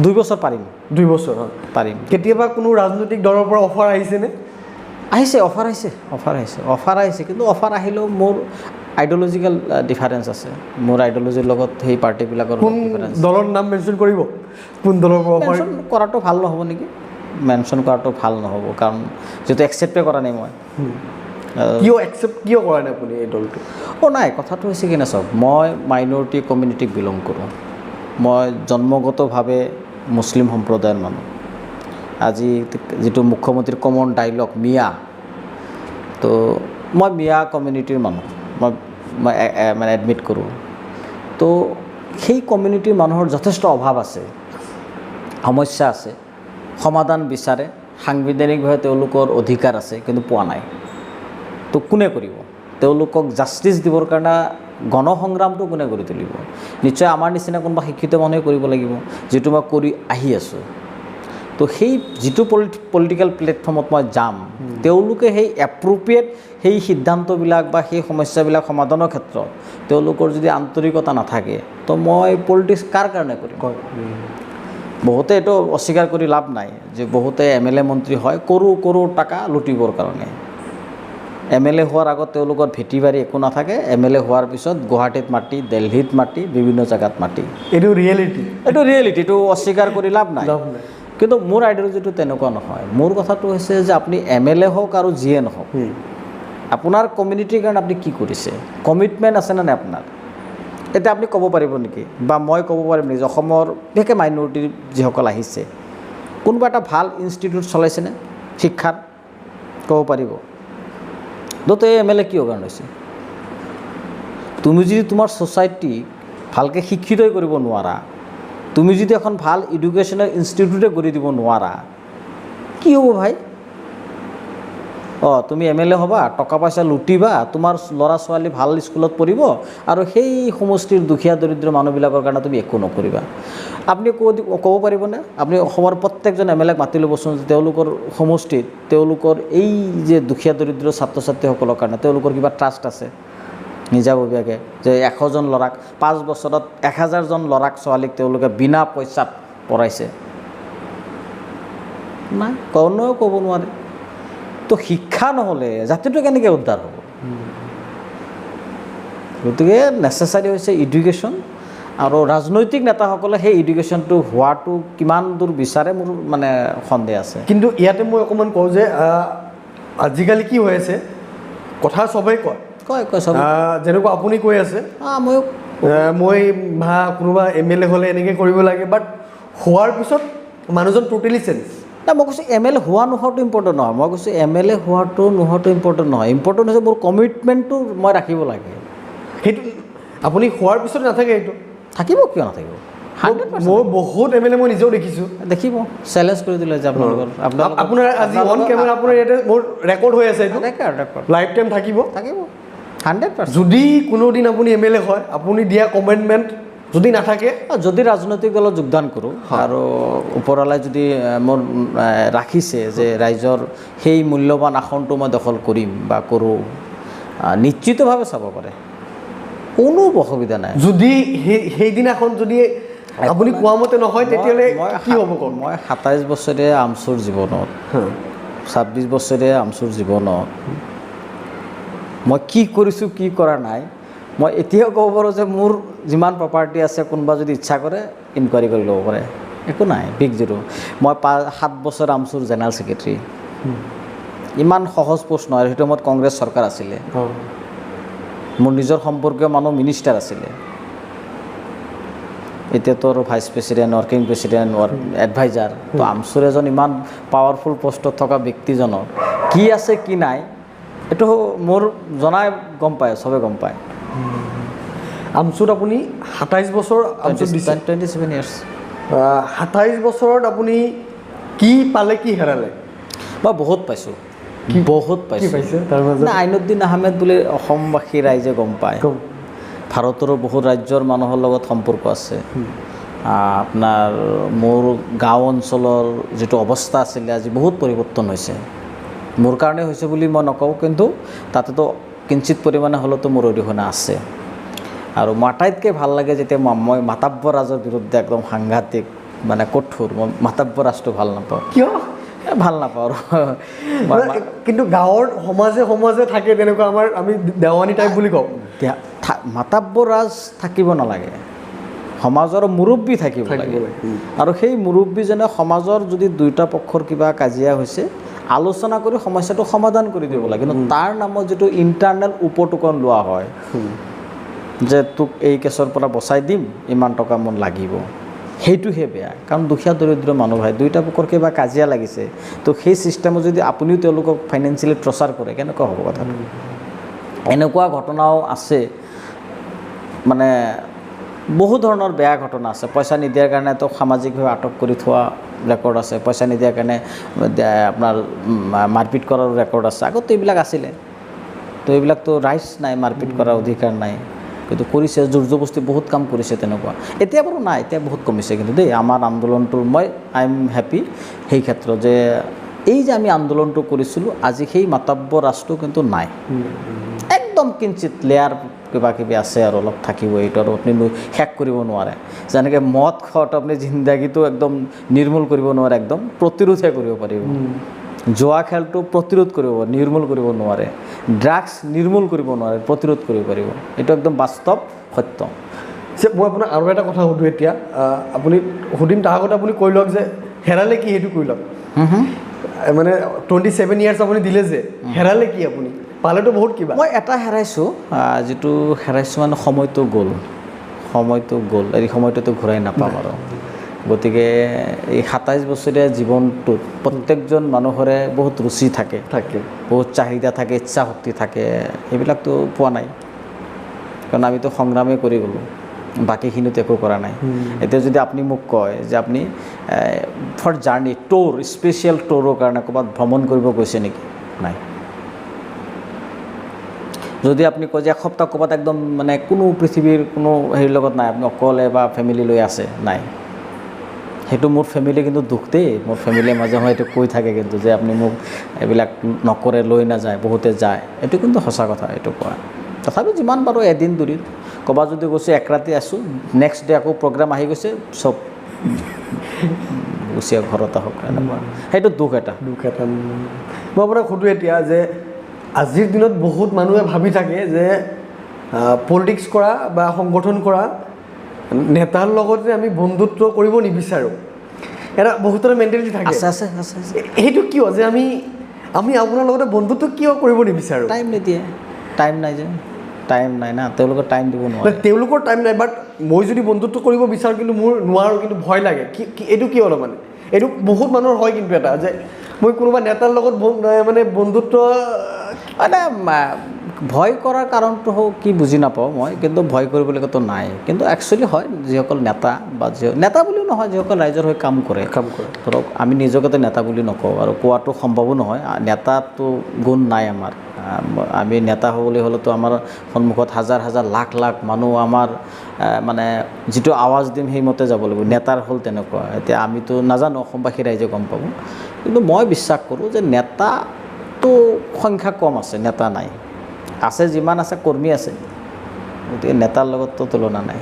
2 বছৰ পাৰিম।
2 বছৰ
পাৰিম।
কেতিয়াবা কোনো ৰাজনৈতিক দলৰ পৰা অফাৰ আহিছেনে?
আহিছে, অফাৰ আহিছে, কিন্তু অফাৰ আহিলেও মোৰ আইডিঅ'লজিকেল ডিফাৰেঞ্চ আছে। মোৰ আইডিঅ'লজিৰ লগত সেই পাৰ্টিবিলাকৰ ডিফাৰেঞ্চ।
দলৰ নাম মেনশ্যন কৰিব? কোন দলৰ পৰা অফাৰ?
মেনশ্যন কৰাটো ভাল নহ'ব নেকি? মেনশ্যন কৰাটো ভাল নহ'ব, কাৰণ যিহেতু একচেপ্টে কৰা নাই মই।
কিয় কৰা নাই আপুনি এই দলটো?
নাই, কথাটো হৈছে কিনে চাওক, মই মাইনৰিটি কমিউনিটিক বিলং কৰোঁ। মই জন্মগতভাৱে মুছলিম সম্প্ৰদায়ৰ মানুহ। আজি যিটো মুখ্যমন্ত্ৰীৰ কমন ডাইলগ মিয়া, তো মই মিয়া কমিউনিটিৰ মানুহ, মই মানে এডমিট কৰোঁ। তো সেই কমিউনিটিৰ মানুহৰ যথেষ্ট অভাৱ আছে, সমস্যা আছে, সমাধান বিচাৰে, সাংবিধানিকভাৱে তেওঁলোকৰ অধিকাৰ আছে, কিন্তু পোৱা নাই। তো কোনে কৰিব? তেওঁলোকক জাষ্টিছ দিবৰ কাৰণে গণসংগ্ৰামটো কোনে কৰি তুলিব? নিশ্চয় আমাৰ নিচিনা কোনোবা শিক্ষিত মানুহে কৰিব লাগিব, যিটো মই কৰি আহি আছোঁ। তো সেই যিটো পলিটিকেল প্লেটফৰ্মত মই যাম, তেওঁলোকে সেই এপ্ৰপ্ৰিয়েট সেই সিদ্ধান্তবিলাক বা সেই সমস্যাবিলাক সমাধানৰ ক্ষেত্ৰত তেওঁলোকৰ যদি আন্তৰিকতা নাথাকে, তো মই পলিটিক্স কাৰ কাৰণে কৰিম? বহুতে এইটো অস্বীকাৰ কৰি লাভ নাই যে বহুতে MLA মন্ত্ৰী হয় কৰোঁ টকা লুটিবৰ কাৰণে। MLA হোৱাৰ আগত তেওঁলোকৰ ভেটি বাৰী একো নাথাকে, MLA হোৱাৰ পিছত গুৱাহাটীত মাটি, দিল্লীত মাটি, বিভিন্ন জেগাত মাটি।
এইটো ৰিয়েলিটি,
এইটো অস্বীকাৰ কৰি লাভ নাই। কিন্তু মোৰ আইডিঅলজিটো তেনেকুৱা নহয়। মোৰ কথাটো হৈছে যে আপুনি MLA হওক আৰু যিয়ে নহওক, আপোনাৰ কমিউনিটিৰ কাৰণে আপুনি কি কৰিছে? কমিটমেণ্ট আছেনে নাই আপোনাৰ? এতিয়া আপুনি ক'ব পাৰিব নেকি, বা মই ক'ব পাৰিম নেকি, অসমৰ বিশেষকৈ মাইনৰিটিৰ যিসকল আহিছে কোনোবা এটা ভাল ইনষ্টিটিউট চলাইছেনে শিক্ষাৰ? ক'ব পাৰিব? তো এই MLA কিয় কাৰণ হৈছে? তুমি যদি তোমাৰ ছ'চাইটি ভালকৈ শিক্ষিতই কৰিব নোৱাৰা, তুমি যদি এখন ভাল এডুকেশ্যনেল ইনষ্টিটিউটে গঢ়ি দিব নোৱাৰা, কি হ'ব ভাই? তুমি MLA হ'বা, টকা পইচা লুটিবা, তোমাৰ ল'ৰা ছোৱালী ভাল স্কুলত পঢ়িব, আৰু সেই সমষ্টিৰ দুখীয়া দৰিদ্ৰ মানুহবিলাকৰ কাৰণে তুমি একো নকৰিবা। আপুনি ক'ব পাৰিবনে? আপুনি অসমৰ প্ৰত্যেকজন MLAক মাতি ল'বচোন, তেওঁলোকৰ সমষ্টিত তেওঁলোকৰ এই যে দুখীয়া দৰিদ্ৰ ছাত্ৰ ছাত্ৰীসকলৰ কাৰণে তেওঁলোকৰ কিবা ট্ৰাষ্ট আছে নিজাববীয়াকৈ, যে 100জন ল'ৰাক 5 বছৰত 1000জন ল'ৰাক ছোৱালীক তেওঁলোকে বিনা পইচাত পঢ়াইছে? নাই, কোনেও ক'ব নোৱাৰে। তো শিক্ষা নহ'লে জাতিটো কেনেকৈ উদ্ধাৰ হ'ব? গতিকে নেচেচাৰী হৈছে এডুকেশ্যন, আৰু ৰাজনৈতিক নেতাসকলে সেই এডুকেশ্যনটো হোৱাটো কিমান দূৰ বিচাৰে মোৰ মানে সন্দেহ আছে।
কিন্তু ইয়াতে মই অকণমান কওঁ যে আজিকালি কি হৈ আছে, কথা চবেই কয় চব, যেনেকুৱা আপুনি কৈ আছে, মই কোনোবা MLA হ'লে এনেকৈ কৰিব লাগে, বাট হোৱাৰ পিছত মানুহজন টোটেলি চেঞ্জ।
নাই, মই কৈছোঁ MLA হোৱা নোহোৱাটো ইম্পৰ্টেণ্ট নহয়, মই কৈছোঁ MLA হোৱাটো নোহোৱাটো ইম্পৰ্টেণ্ট নহয়, ইম্পৰ্টেণ্ট হৈছে মোৰ কমিটমেণ্টটো মই ৰাখিব লাগে। সেইটো
আপুনি হোৱাৰ পিছত নাথাকে, এইটো
থাকিব, কিয় নাথাকিব?
মই বহুত MLA মই নিজেও দেখিছোঁ,
দেখিব, চেলেঞ্জ কৰি দিলে যে আপোনালোকৰ
আপোনাৰ আজি অন কেমেৰা আপোনাৰ ইয়াতে মোৰ ৰেকৰ্ড হৈ আছে, এইটো লাইফ টাইম থাকিব 100%। যদি কোনোদিন আপুনি MLA হয়, আপুনি দিয়া কমিটমেণ্ট যদি নাথাকে
যদি ৰাজনৈতিক দলত যোগদান কৰোঁ আৰু ওপৰৱালাই যদি মোৰ ৰাখিছে যে ৰাইজৰ সেই মূল্যৱান আসনটো মই দখল কৰিম বা কৰোঁ, নিশ্চিতভাৱে চাব পাৰে, কোনো অসুবিধা নাই।
যদি সেইদিনাখন যদি আপুনি কোৱা মতে নহয় তেতিয়াহ'লে কি হ'ব কওক?
মই 27 বছৰীয়া আমচুৰ জীৱনত, 26 বছৰীয়া আমচুৰ জীৱনত মই কি কৰিছোঁ কি কৰা নাই, মই এতিয়াও ক'ব পাৰোঁ যে মোৰ যিমান প্ৰপাৰ্টি আছে কোনোবা যদি ইচ্ছা কৰে ইনকুৱাৰী কৰি ল'ব পাৰে, একো নাই, বিগ জিৰ'। মই 7 বছৰ আমচুৰ জেনেৰেল ছেক্ৰেটাৰী, ইমান সহজ পোষ্ট নহয়। সেইটো সময়ত কংগ্ৰেছ চৰকাৰ আছিলে, মোৰ নিজৰ সম্পৰ্কীয় মানুহ মিনিষ্টাৰ আছিলে, এতিয়াতো আৰু vice president, working president, adviser. তো আমচুৰ এজন ইমান পাৱাৰফুল পষ্টত থকা ব্যক্তিজনৰ কি আছে কি নাই এইটো মোৰ জনাই গম পায়, চবে গম পায়।
আমচুত আপুনি 27 বছৰ আমচুত দিছে,
27 ইয়াৰ্ছ।
27 বছৰত আপুনি কি পালে কি হেৰালে?
মই বহুত পাইছোঁ, বহুত
কি
পাইছোঁ।
পাইছে তাৰ মাজত?
আইনুদ্দিন আহমেদ বুলি অসমবাসী ৰাইজে গম পায়। ভাৰতৰো বহুত ৰাজ্যৰ মানুহৰ লগত সম্পৰ্ক আছে। আপোনাৰ মোৰ গাঁও অঞ্চলৰ যিটো অৱস্থা আছিলে আজি বহুত পৰিৱৰ্তন হৈছে। মোৰ কাৰণে হৈছে বুলি মই নকওঁ, কিন্তু তাতেতো কিঞ্চিত পৰিমাণে হ'লেতো মোৰ অৰিহণা আছে। আৰু মোৰ আটাইতকৈ ভাল লাগে যেতিয়া মই মাতাব্বৰ ৰাজৰ বিৰুদ্ধে একদম সাংঘাতিক মানে কঠোৰ, মই মাতাব্বৰ ৰাজটো ভাল নাপাওঁ।
কিয়?
ভাল নাপাওঁ আৰু
কিন্তু গাঁৱৰ সমাজে সমাজে থাকে তেনেকুৱা, আমি দেৱানী টাইপ বুলি কওঁ।
মাতাব্বৰ ৰাজ থাকিব নালাগে, সমাজৰ মুৰব্বী থাকিব লাগে। আৰু সেই মুৰব্বীজনে সমাজৰ যদি দুয়োটা পক্ষৰ কিবা কাজিয়া হৈছে আলোচনা কৰি সমস্যাটো সমাধান কৰি দিব লাগে। কিন্তু তাৰ নামত যিটো ইণ্টাৰনেল উপটোকন লোৱা হয় যে তোক এই কেছৰ পৰা বচাই দিম, ইমান টকা মোৰ লাগিব, সেইটোহে বেয়া। কাৰণ দুখীয়া দৰিদ্ৰ মানুহ ভাই, দুয়োটা পক্ষৰ কিবা কাজিয়া লাগিছে, তো সেই ছিষ্টেমত যদি আপুনিও তেওঁলোকক ফাইনেন্সিয়েলি টৰ্চাৰ কৰে কেনেকুৱা হ'ব কথাটো? এনেকুৱা ঘটনাও আছে, মানে বহু ধৰণৰ বেয়া ঘটনা আছে। পইচা নিদিয়াৰ কাৰণে তো সামাজিকভাৱে আটক কৰি থোৱা ৰেকৰ্ড আছে, পইচা নিদিয়াৰ কাৰণে আপোনাৰ মাৰপিট কৰাৰ ৰেকৰ্ড আছে। আগতে এইবিলাক আছিলে, তো এইবিলাকতো ৰাইটছ নাই, মাৰপিট কৰাৰ অধিকাৰ নাই, কিন্তু কৰিছে, জোৰ জবস্তি বহুত কাম কৰিছে তেনেকুৱা। এতিয়া বাৰু নাই, এতিয়া বহুত কমিছে কিন্তু দেই আমাৰ আন্দোলনটোৰ। মই আই এম হেপী সেই ক্ষেত্ৰত যে এই যে আমি আন্দোলনটো কৰিছিলোঁ আজি সেই মাতাব্বৰ ৰাজটো কিন্তু নাই, একদম কিঞ্চিত লেয়াৰ কিবা কিবি আছে আৰু অলপ থাকিব। এইটো আৰু আপুনি শেষ কৰিব নোৱাৰে। যেনেকৈ মদ খোৱাটো আপুনি জিন্দাগীটো একদম নিৰ্মূল কৰিব নোৱাৰে, একদম প্ৰতিৰোধহে কৰিব পাৰিব। জুৱা খেলটো প্ৰতিৰোধ কৰিব, নিৰ্মূল কৰিব নোৱাৰে। ড্ৰাগছ নিৰ্মূল কৰিব নোৱাৰে, প্ৰতিৰোধ কৰিব পাৰিব। এইটো একদম বাস্তৱ সত্য।
মই আপোনাক আৰু এটা কথা সুধোঁ এতিয়া, আপুনি সুধিম তাৰ আগতে আপুনি কৈ লওক যে হেৰালে কি সেইটো কৈ লওক। মানে 27 ইয়াৰ্ছ আপুনি দিলে যে, হেৰালে কি আপুনি? পালেতো বহুত কিবা।
মই এটা হেৰাইছোঁ, যিটো হেৰাইছোঁ মানে সময়টো গ'ল, সময়টো গ'ল, এই সময়টোতো ঘূৰাই নাপাম আৰু। গতিকে এই 27 বছৰীয়া জীৱনটোত প্ৰত্যেকজন মানুহৰে বহুত ৰুচি থাকে, বহুত চাহিদা থাকে, ইচ্ছা শক্তি থাকে, এইবিলাকতো পোৱা নাই। কাৰণ আমিতো সংগ্ৰামেই কৰি গ'লোঁ, বাকীখিনিতো একো কৰা নাই। এতিয়া যদি আপুনি মোক কয় যে আপুনি ফৰ জাৰ্ণি ট'ৰ, স্পেচিয়েল ট'ৰৰ কাৰণে ক'ৰবাত ভ্ৰমণ কৰিব গৈছে নেকি? নাই। যদি আপুনি কয় যে এসপ্তাহ ক'ৰবাত একদম মানে কোনো পৃথিৱীৰ কোনো হেৰিৰ লগত নাই, আপুনি অকলে বা ফেমিলি লৈ আছে, নাই। সেইটো মোৰ ফেমিলি কিন্তু দুখ দেই, মোৰ ফেমিলিয়ে মাজে সময়ে এইটো কৈ থাকে কিন্তু যে আপুনি মোক এইবিলাক নকৰে, লৈ নাযায়, বহুতে যায়, এইটো কিন্তু সঁচা কথা, এইটো কোৱা। তথাপিও যিমান পাৰোঁ এদিন দুদিন ক'ৰবাত যদি গৈছোঁ, এক ৰাতি আছোঁ, নেক্সট ডে আকৌ প্ৰগ্ৰাম আহি গৈছে, চব গুচি ঘৰত আহক, এনেকুৱা। সেইটো দুখ এটা।
মই আপোনাক সুধোঁ এতিয়া যে আজিৰ দিনত বহুত মানুহে ভাবি থাকে যে পলিটিক্স কৰা বা সংগঠন কৰা নেতাৰ লগতে আমি বন্ধুত্ব কৰিব নিবিচাৰোঁ, এটা বহুতৰে মেণ্টেলিটি থাকে।
আছে আছে আছে।
সেইটো কিয় যে আমি আপোনাৰ লগতে বন্ধুত্ব কিয় কৰিব নিবিচাৰোঁ?
টাইম নিদিয়ে, টাইম নাই যে, টাইম নাই না, তেওঁলোকৰ টাইম দিব নোৱাৰে।
তেওঁলোকৰ টাইম নাই, বাট মই যদি বন্ধুত্ব কৰিব বিচাৰোঁ কিন্তু মোৰ নোৱাৰোঁ, কিন্তু ভয় লাগে। এইটো কিয় মানে? এইটো বহুত মানুহৰ হয় কিন্তু এটা, যে মই কোনোবা নেতাৰ লগত মানে বন্ধুত্ব
মানে ভয় কৰাৰ কাৰণটো কি বুজি নাপাওঁ মই, কিন্তু ভয় কৰিবলগীয়াতো নাই। কিন্তু একচুৱেলি হয়, যিসকল নেতা বা নেতা বুলিও নহয়, যিসকল ৰাইজৰ হৈ কাম কৰে, ধৰক আমি নিজকেতো নেতা বুলি নকওঁ আৰু কোৱাটো সম্ভৱো নহয়, নেতাটো গুণ নাই আমাৰ। আমি নেতা হ'বলৈ হ'লেতো আমাৰ সন্মুখত হাজাৰ হাজাৰ লাখ লাখ মানুহ আমাৰ মানে যিটো আৱাজ দিম সেইমতে যাব লাগিব। নেতাৰ হ'ল তেনেকুৱা। এতিয়া আমিতো নাজানো, অসমবাসী ৰাইজে গম পাব। কিন্তু মই বিশ্বাস কৰোঁ যে নেতাটো সংখ্যা কম আছে, নেতা নাই। আছে যিমান আছে কৰ্মী আছে, গতিকে নেতাৰ লগততো তুলনা নাই।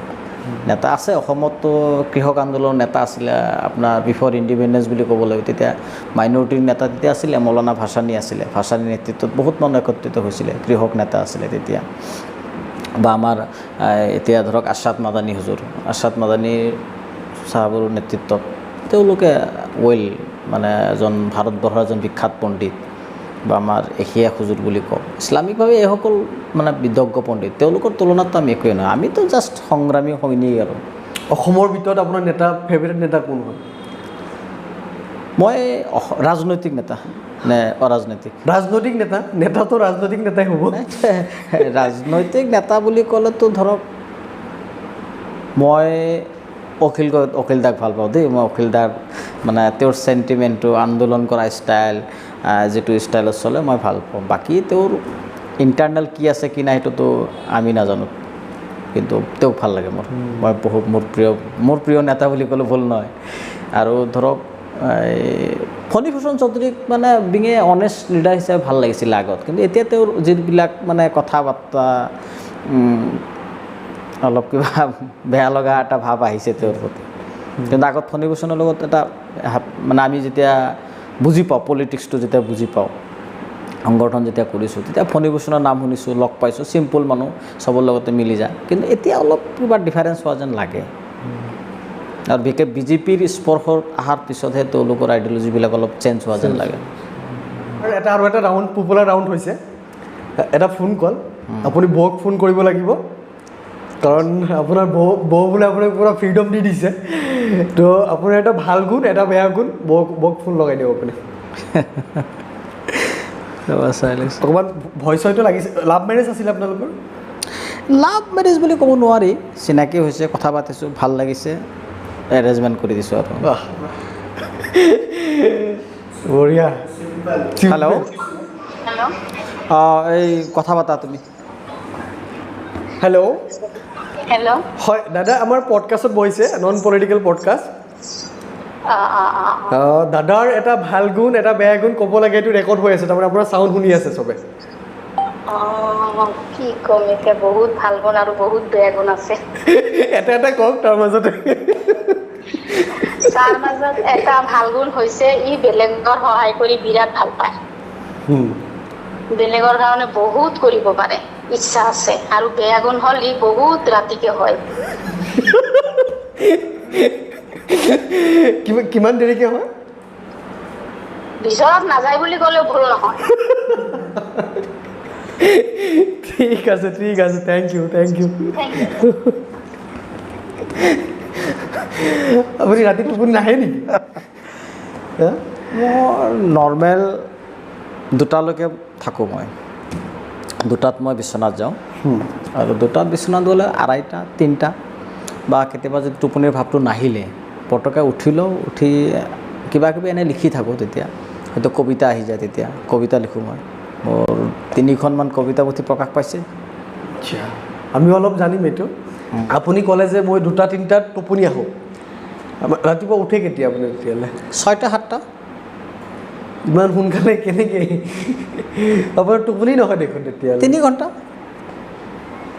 নেতা আছে অসমততো, কৃষক আন্দোলনৰ নেতা আছিলে আপোনাৰ বিফৰ ইণ্ডিপেণ্ডেঞ্চ বুলি ক'ব লাগিব। তেতিয়া মাইনৰিটিৰ নেতা তেতিয়া আছিলে, মৌলানা ভাসানী আছিলে। ভাসানীৰ নেতৃত্বত বহুত মানুহ একত্ৰিত হৈছিলে, কৃষক নেতা আছিলে তেতিয়া। বা আমাৰ এতিয়া ধৰক আৰ্ছাদ মাদানী হুজুৰ, আৰ্ছাদ মাদানী চাহাবৰ নেতৃত্বত তেওঁলোকে মানে এজন ভাৰতবৰ্ষৰ এজন বিখ্যাত পণ্ডিত, বা আমাৰ এশিয়া হুজুৰ বুলি কওঁ, ইছলামিকভাৱে এইসকল মানে বিদগ্ধ পণ্ডিত, তেওঁলোকৰ তুলনাততো আমি একোৱেই নহয়। আমিতো জাষ্ট সংগ্ৰামী সৈনিক আৰু।
অসমৰ ভিতৰত আপোনাৰ নেতা, ফেভৰেট নেতা কোন হয়?
মই ৰাজনৈতিক নেতা নে অৰাজনৈতিক?
ৰাজনৈতিক নেতা। নেতাটো ৰাজনৈতিক নেতাই হ'ব।
ৰাজনৈতিক নেতা বুলি ক'লেতো ধৰক মই অখিল দাক ভাল পাওঁ দেই। মই অখিল দাক মানে তেওঁৰ চেণ্টিমেণ্টটো, আন্দোলন কৰা ষ্টাইল, যিটো ষ্টাইলত চলে মই ভাল পাওঁ। বাকী তেওঁৰ ইণ্টাৰনেল কি আছে কি নাই সেইটোতো আমি নাজানো, কিন্তু তেওঁক ভাল লাগে মোৰ। মই বহুত মোৰ প্ৰিয় নেতা বুলি ক'লে ভুল নহয়। আৰু ধৰক ফণীভূষণ চৌধুৰীক মানে বিং এ অনেষ্ট লিডাৰ হিচাপে ভাল লাগিছিল আগত, কিন্তু এতিয়া তেওঁৰ যিবিলাক মানে কথা বাৰ্তা অলপ কিবা বেয়া লগা এটা ভাৱ আহিছে তেওঁৰ প্ৰতি। কিন্তু আগত ফণীভূষণৰ লগত এটা মানে আমি যেতিয়া বুজি পাওঁ, পলিটিক্সটো যেতিয়া বুজি পাওঁ, সংগঠন যেতিয়া কৰিছোঁ, তেতিয়া ফণীভূষণৰ নাম শুনিছোঁ, লগ পাইছোঁ, চিম্পুল মানুহ, চবৰ লগতে মিলি যায়। কিন্তু এতিয়া অলপ কিবা ডিফাৰেঞ্চ হোৱা যেন লাগে। আৰু বিশেষকৈ বিজেপিৰ স্পৰ্শত অহাৰ পিছতহে তেওঁলোকৰ আইডিঅ'লজিবিলাক অলপ চেঞ্জ হোৱা যেন লাগে।
আৰু এটা ৰাউণ্ড, পপুলাৰ ৰাউণ্ড হৈছে এটা ফোন কল। আপুনি বৌক ফোন কৰিব লাগিব, কাৰণ আপোনাৰ বৌ বোলে আপোনাক পুৰা ফ্ৰীডম দি দিছে। তো আপোনাৰ এটা ভাল গুণ, এটা বেয়া গুণ, বৌক ফোন লগাই দিয়ক আপুনি। অকণমান ভয় চয়টো লাগিছে। লাভ মেৰেজ আছিলে আপোনালোকৰ?
লাভ মেৰেজ বুলি ক'ব নোৱাৰি, চিনাকি হৈছে, কথা পাতিছোঁ, ভাল লাগিছে, এৰেঞ্জমেণ্ট কৰি দিছোঁ আৰু।
বঢ়িয়া।
Hello',
hello'.
এই কথা পাতা তুমি।
হেল্ল'।
হেল্ল'।
হয় দাদা, আমাৰ পডকাষ্টত বহিছে, নন পলিটিকেল পডকাষ্ট। দাদাৰ এটা ভাল গুণ, এটা বেয়া গুণ ক'ব লাগে, এইটো ৰেকৰ্ড হৈ আছে, তাৰমানে আপোনাৰ চাউণ্ড শুনি আছে চবে।
কি ক'ম এতিয়া, বহুত ভাল গুণ আৰু বহুত বেয়া গুণ আছে।
এটা কওক তাৰ মাজতে।
তাৰ মাজত এটা ভাল গুণ হৈছে ই বেলেগৰ সহায় কৰি বিৰাট ভাল পায়। বেলেগৰ কাৰণে বহুত কৰিব পাৰে, ইচ্ছা আছে। আৰু বেয়া গুণ হ'ল ই বহুত ৰাতিকে হয়।
কিমান দেৰিকে হয়?
বিচনাত নাযায় বুলি ক'লেও ভুল নহয়।
ঠিক আছে, থেংক ইউ। আপুনি ৰাতি টোপনি নাহে নেকি?
মোৰ নৰ্মেল 2টালৈকে থাকোঁ মই। 2টাত মই বিচনাত যাওঁ, আৰু 2টাত বিচনাত গ'লে 2:30, 3টা, বা কেতিয়াবা যদি টোপনিৰ ভাৱটো নাহিলে পটককৈ উঠি লওঁ, উঠি কিবা কিবি এনেই লিখি থাকোঁ। তেতিয়া হয়তো কবিতা আহি যায়, তেতিয়া কবিতা লিখোঁ মই। মোৰ 3খনমান কবিতা পুথি প্ৰকাশ পাইছে।
আচ্ছা, আমি অলপ জানিম এইটো। আপুনি ক'লে যে মই 2টা 3টাত টোপনি আহোঁ, ৰাতিপুৱা উঠে কেতিয়া আপুনি? তেতিয়াহ'লে
6টা 7টা।
ইমান সোনকালে কেনেকৈ? আপোনাৰ টোপনি নহয় দেখোন তেতিয়াহ'লে।
3 ঘণ্টা।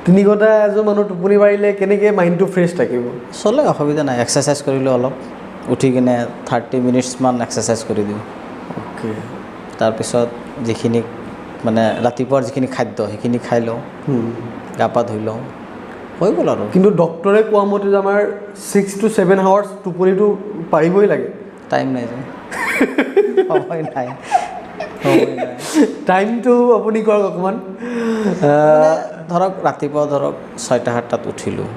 3 ঘণ্টা এজন মানুহ টোপনি মাৰিলে কেনেকৈ মাইণ্ডটো ফ্ৰেছ থাকিব?
চলে, অসুবিধা নাই। এক্সাৰচাইজ কৰিলোঁ অলপ, উঠি কিনে 30 মিনিটছমান এক্সাৰচাইজ কৰি দিওঁ।
অ'কে।
তাৰপিছত যিখিনি মানে ৰাতিপুৱাৰ যিখিনি খাদ্য সেইখিনি খাই লওঁ, গা পা ধুই লওঁ, হৈ গ'ল আৰু।
কিন্তু ডক্টৰে কোৱা মতে যে আমাৰ 6 to 7 আৱাৰ্ছ টোপনিটো পাৰিবই লাগে।
টাইম নাই যে, সময় নাই।
টাইমটো আপুনি কওক অকণমান।
ধৰক ৰাতিপুৱা ধৰক 6টা 7টাত উঠিলোঁ,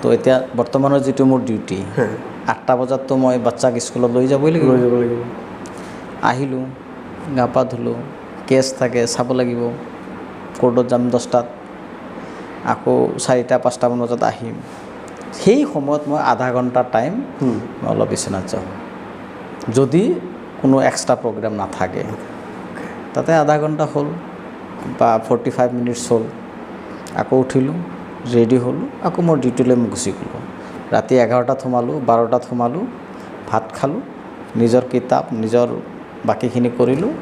তো এতিয়া বৰ্তমানৰ যিটো মোৰ ডিউটি, 8টা বজাততো মই বাচ্চাক স্কুলত লৈ যাবই লাগিব। আহিলোঁ, গা পা ধুলোঁ, কেছ থাকে চাব লাগিব, কোৰ্টত যাম 10টাত, আকৌ 4টা 5টামান বজাত আহিম। সেই সময়ত মই আধা ঘণ্টা টাইম মই অলপ বিচনাত যাওঁ, যদি কোনো এক্সট্ৰা প্ৰগ্ৰেম নাথাকে। তাতে আধা ঘণ্টা হ'ল বা 45 মিনিটছ হ'ল, আকৌ উঠিলোঁ, ৰেডি হ'লোঁ, আকৌ মোৰ ডিউটিলৈ মই গুচি গ'লোঁ। ৰাতি 11টাত সোমালোঁ, 12টাত সোমালোঁ, ভাত খালোঁ, নিজৰ কিতাপ নিজৰ বাকীখিনি কৰিলোঁ,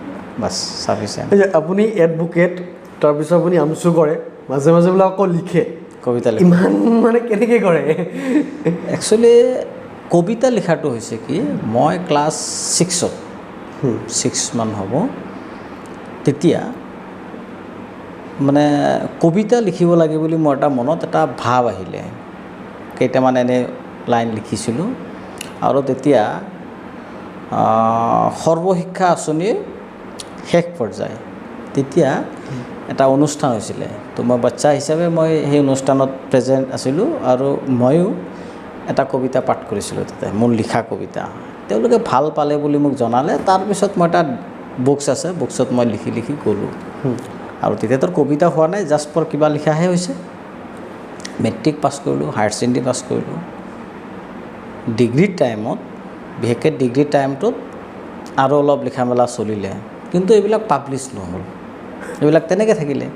বাছ চাফিচিয়েণ্ট।
আপুনি এডভোকেট, তাৰপিছত আপুনি আমচু কৰে, মাজে মাজে বোলে আকৌ লিখে,
কবিতা লিখোঁ।
ইমান মানে কেনেকৈ কৰে?
একচুৱেলি কবিতা লিখাটো হৈছে কি, মই ক্লাছ 6 মান হ'ব, তেতিয়া মানে কবিতা লিখিব লাগে বুলি মোৰ এটা মনত এটা ভাৱ আহিলে। কেইটামান এনে লাইন লিখিছিলোঁ। আৰু তেতিয়া সৰ্বশিক্ষা আঁচনিৰ শেষ পৰ্যায়, তেতিয়া এটা অনুষ্ঠান হৈছিলে। তো মই বাচ্চা হিচাপে মই সেই অনুষ্ঠানত প্ৰেজেণ্ট আছিলোঁ আৰু ময়ো এটা কবিতা পাঠ কৰিছিলোঁ তাতে, মোৰ লিখা কবিতা। তেওঁলোকে ভাল পালে বুলি মোক জনালে। তাৰপিছত মই এটা বুকছ আছে, বুকছত মই লিখি লিখি গ'লোঁ। আৰু তেতিয়াতো কবিতা হোৱা নাই, জাষ্ট ফৰ কিবা লিখাহে হৈছে। মেট্ৰিক পাছ কৰিলোঁ, হায়াৰ ছেকেণ্ডেৰী পাছ কৰিলোঁ। ডিগ্ৰীৰ টাইমত, বিশেষকৈ ডিগ্ৰীৰ টাইমটোত আৰু অলপ লিখা মেলা চলিলে, কিন্তু এইবিলাক পাব্লিছ নহ'ল, এইবিলাক তেনেকৈ থাকিলে।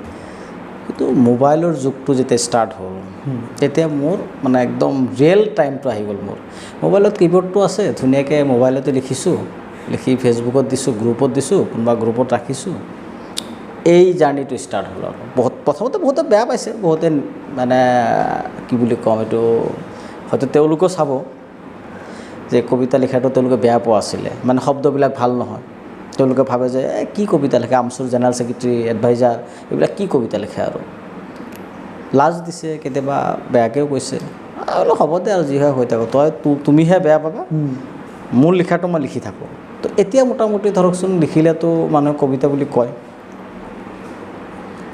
কিন্তু মোবাইলৰ যুগটো যেতিয়া ষ্টাৰ্ট হ'ল, তেতিয়া মোৰ মানে একদম ৰিয়েল টাইমটো আহি গ'ল মোৰ। মোবাইলত কীবৰ্ডটো আছে, ধুনীয়াকৈ মোবাইলতে লিখিছোঁ, লিখি ফেচবুকত দিছোঁ, গ্ৰুপত দিছোঁ, কোনোবা গ্ৰুপত ৰাখিছোঁ। এই জাৰ্ণিটো ষ্টাৰ্ট হ'ল। আৰু প্ৰথমতে বহুতে বেয়া পাইছে, বহুতে মানে কি বুলি ক'ম, এইটো হয়তো তেওঁলোকেও চাব যে কবিতা লিখাটো তেওঁলোকে বেয়া পোৱা আছিলে, মানে শব্দবিলাক ভাল নহয়। তেওঁলোকে ভাবে যে কি কবিতা লিখে, আমচুৰ জেনেৰেল ছেক্ৰেটাৰী, এডভাইজাৰ, এইবিলাক কি কবিতা লিখে আৰু লাজ দিছে, কেতিয়াবা বেয়াকৈও কৈছে। অলপ হ'ব দে আৰু যি হয় হৈ থাকক, তুমিহে বেয়া পাবা, মোৰ লিখাটো মই লিখি থাকোঁ। তো এতিয়া মোটামুটি ধৰকচোন লিখিলেতো মানুহে কবিতা বুলি কয়।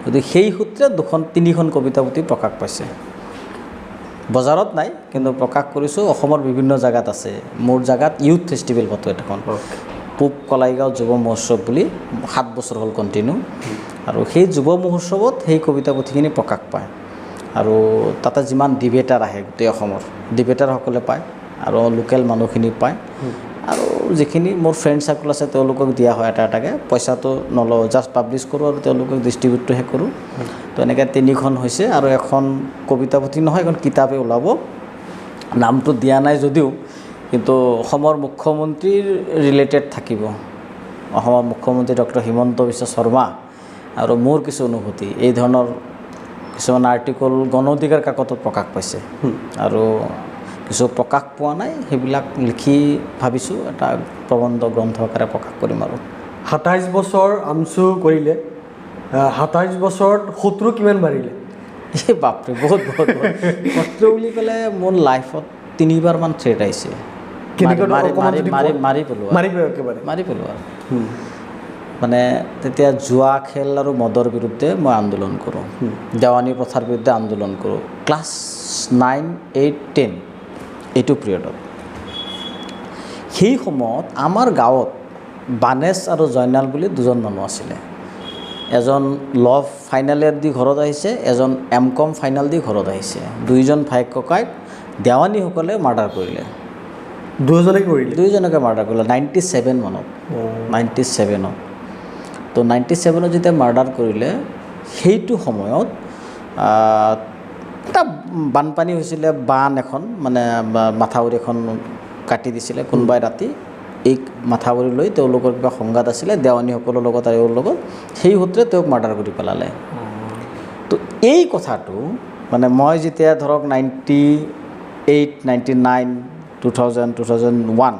গতিকে সেই সূত্ৰে 2-3খন কবিতা পুথি প্ৰকাশ পাইছে। বজাৰত নাই, কিন্তু প্ৰকাশ কৰিছোঁ অসমৰ বিভিন্ন জেগাত আছে। মোৰ জেগাত ইউথ ফেষ্টিভেল পাতো এখন, পূব কলাইগাঁও যুৱ মহোৎসৱ বুলি 7 বছৰ হ'ল কণ্টিনিউ। আৰু সেই যুৱ মহোৎসৱত সেই কবিতা পুথিখিনি প্ৰকাশ পায়। আৰু তাতে যিমান ডিবেটাৰ আহে গোটেই অসমৰ, ডিবেটাৰসকলে পায় আৰু লোকেল মানুহখিনি পায়। আৰু যিখিনি মোৰ ফ্ৰেণ্ড চাৰ্কল আছে তেওঁলোকক দিয়া হয় এটা এটাকৈ, পইচাটো নলওঁ, জাষ্ট পাব্লিছ কৰোঁ আৰু তেওঁলোকক ডিষ্ট্ৰিবিউটটোহে কৰোঁ। তো এনেকৈ 3খন হৈছে। আৰু এখন কবিতা পুথি নহয়, এখন কিতাপে ওলাব, নামটো দিয়া নাই যদিও, কিন্তু অসমৰ মুখ্যমন্ত্ৰীৰ ৰিলেটেড থাকিব। অসমৰ মুখ্যমন্ত্ৰী ডক্টৰ হিমন্ত বিশ্ব শৰ্মা আৰু মোৰ কিছু অনুভূতি, এই ধৰণৰ কিছুমান আৰ্টিকল গণ অধিকাৰ কাকতত প্ৰকাশ পাইছে। আৰু কিছু প্ৰকাশ পোৱা নাই, সেইবিলাক লিখি ভাবিছোঁ এটা প্ৰবন্ধ গ্ৰন্থ আকাৰে প্ৰকাশ কৰিম। আৰু
27 বছৰ আমচু কৰিলে, 27 বছৰত শত্ৰু কিমান বাঢ়িলে?
এই বাপৰে, বহুত বহুত শত্ৰু বুলি ক'লে মোৰ লাইফত 3বাৰমান থ্ৰেট আহিছে। মাৰি পেলোৱা আৰু মানে তেতিয়া জুৱা খেল আৰু মদৰ বিৰুদ্ধে মই আন্দোলন কৰোঁ, দেৱানী প্ৰথাৰ বিৰুদ্ধে আন্দোলন কৰোঁ। ক্লাছ 9, 8, 10 এইটো পিৰিয়ডত। সেই সময়ত আমাৰ গাঁৱত বানেশ আৰু জয়নাল বুলি 2জন মানুহ আছিলে। এজন ল' ফাইনেল ইয়াৰ দি ঘৰত আহিছে, এজন M.Com ফাইনেল দি ঘৰত আহিছে। 2জন ভাই ককাইক দেৱানীসকলে মাৰ্ডাৰ কৰিলে। 2জনকে মাৰ্ডাৰ কৰিলে 97 মানত। 97ত। তো 97ত যেতিয়া মাৰ্ডাৰ কৰিলে, সেইটো সময়ত এটা বানপানী হৈছিলে, বান এখন মানে মাথাউৰি এখন কাটি দিছিলে কোনোবাই ৰাতি। এই মাথাউৰি লৈ তেওঁলোকৰ কিবা সংঘাত আছিলে দেৱানীসকলৰ লগত আৰু এওঁৰ লগত, সেই সূত্ৰে তেওঁক মাৰ্ডাৰ কৰি পেলালে। তো এই কথাটো মানে মই যেতিয়া ধৰক 98, 99, 2000, 2001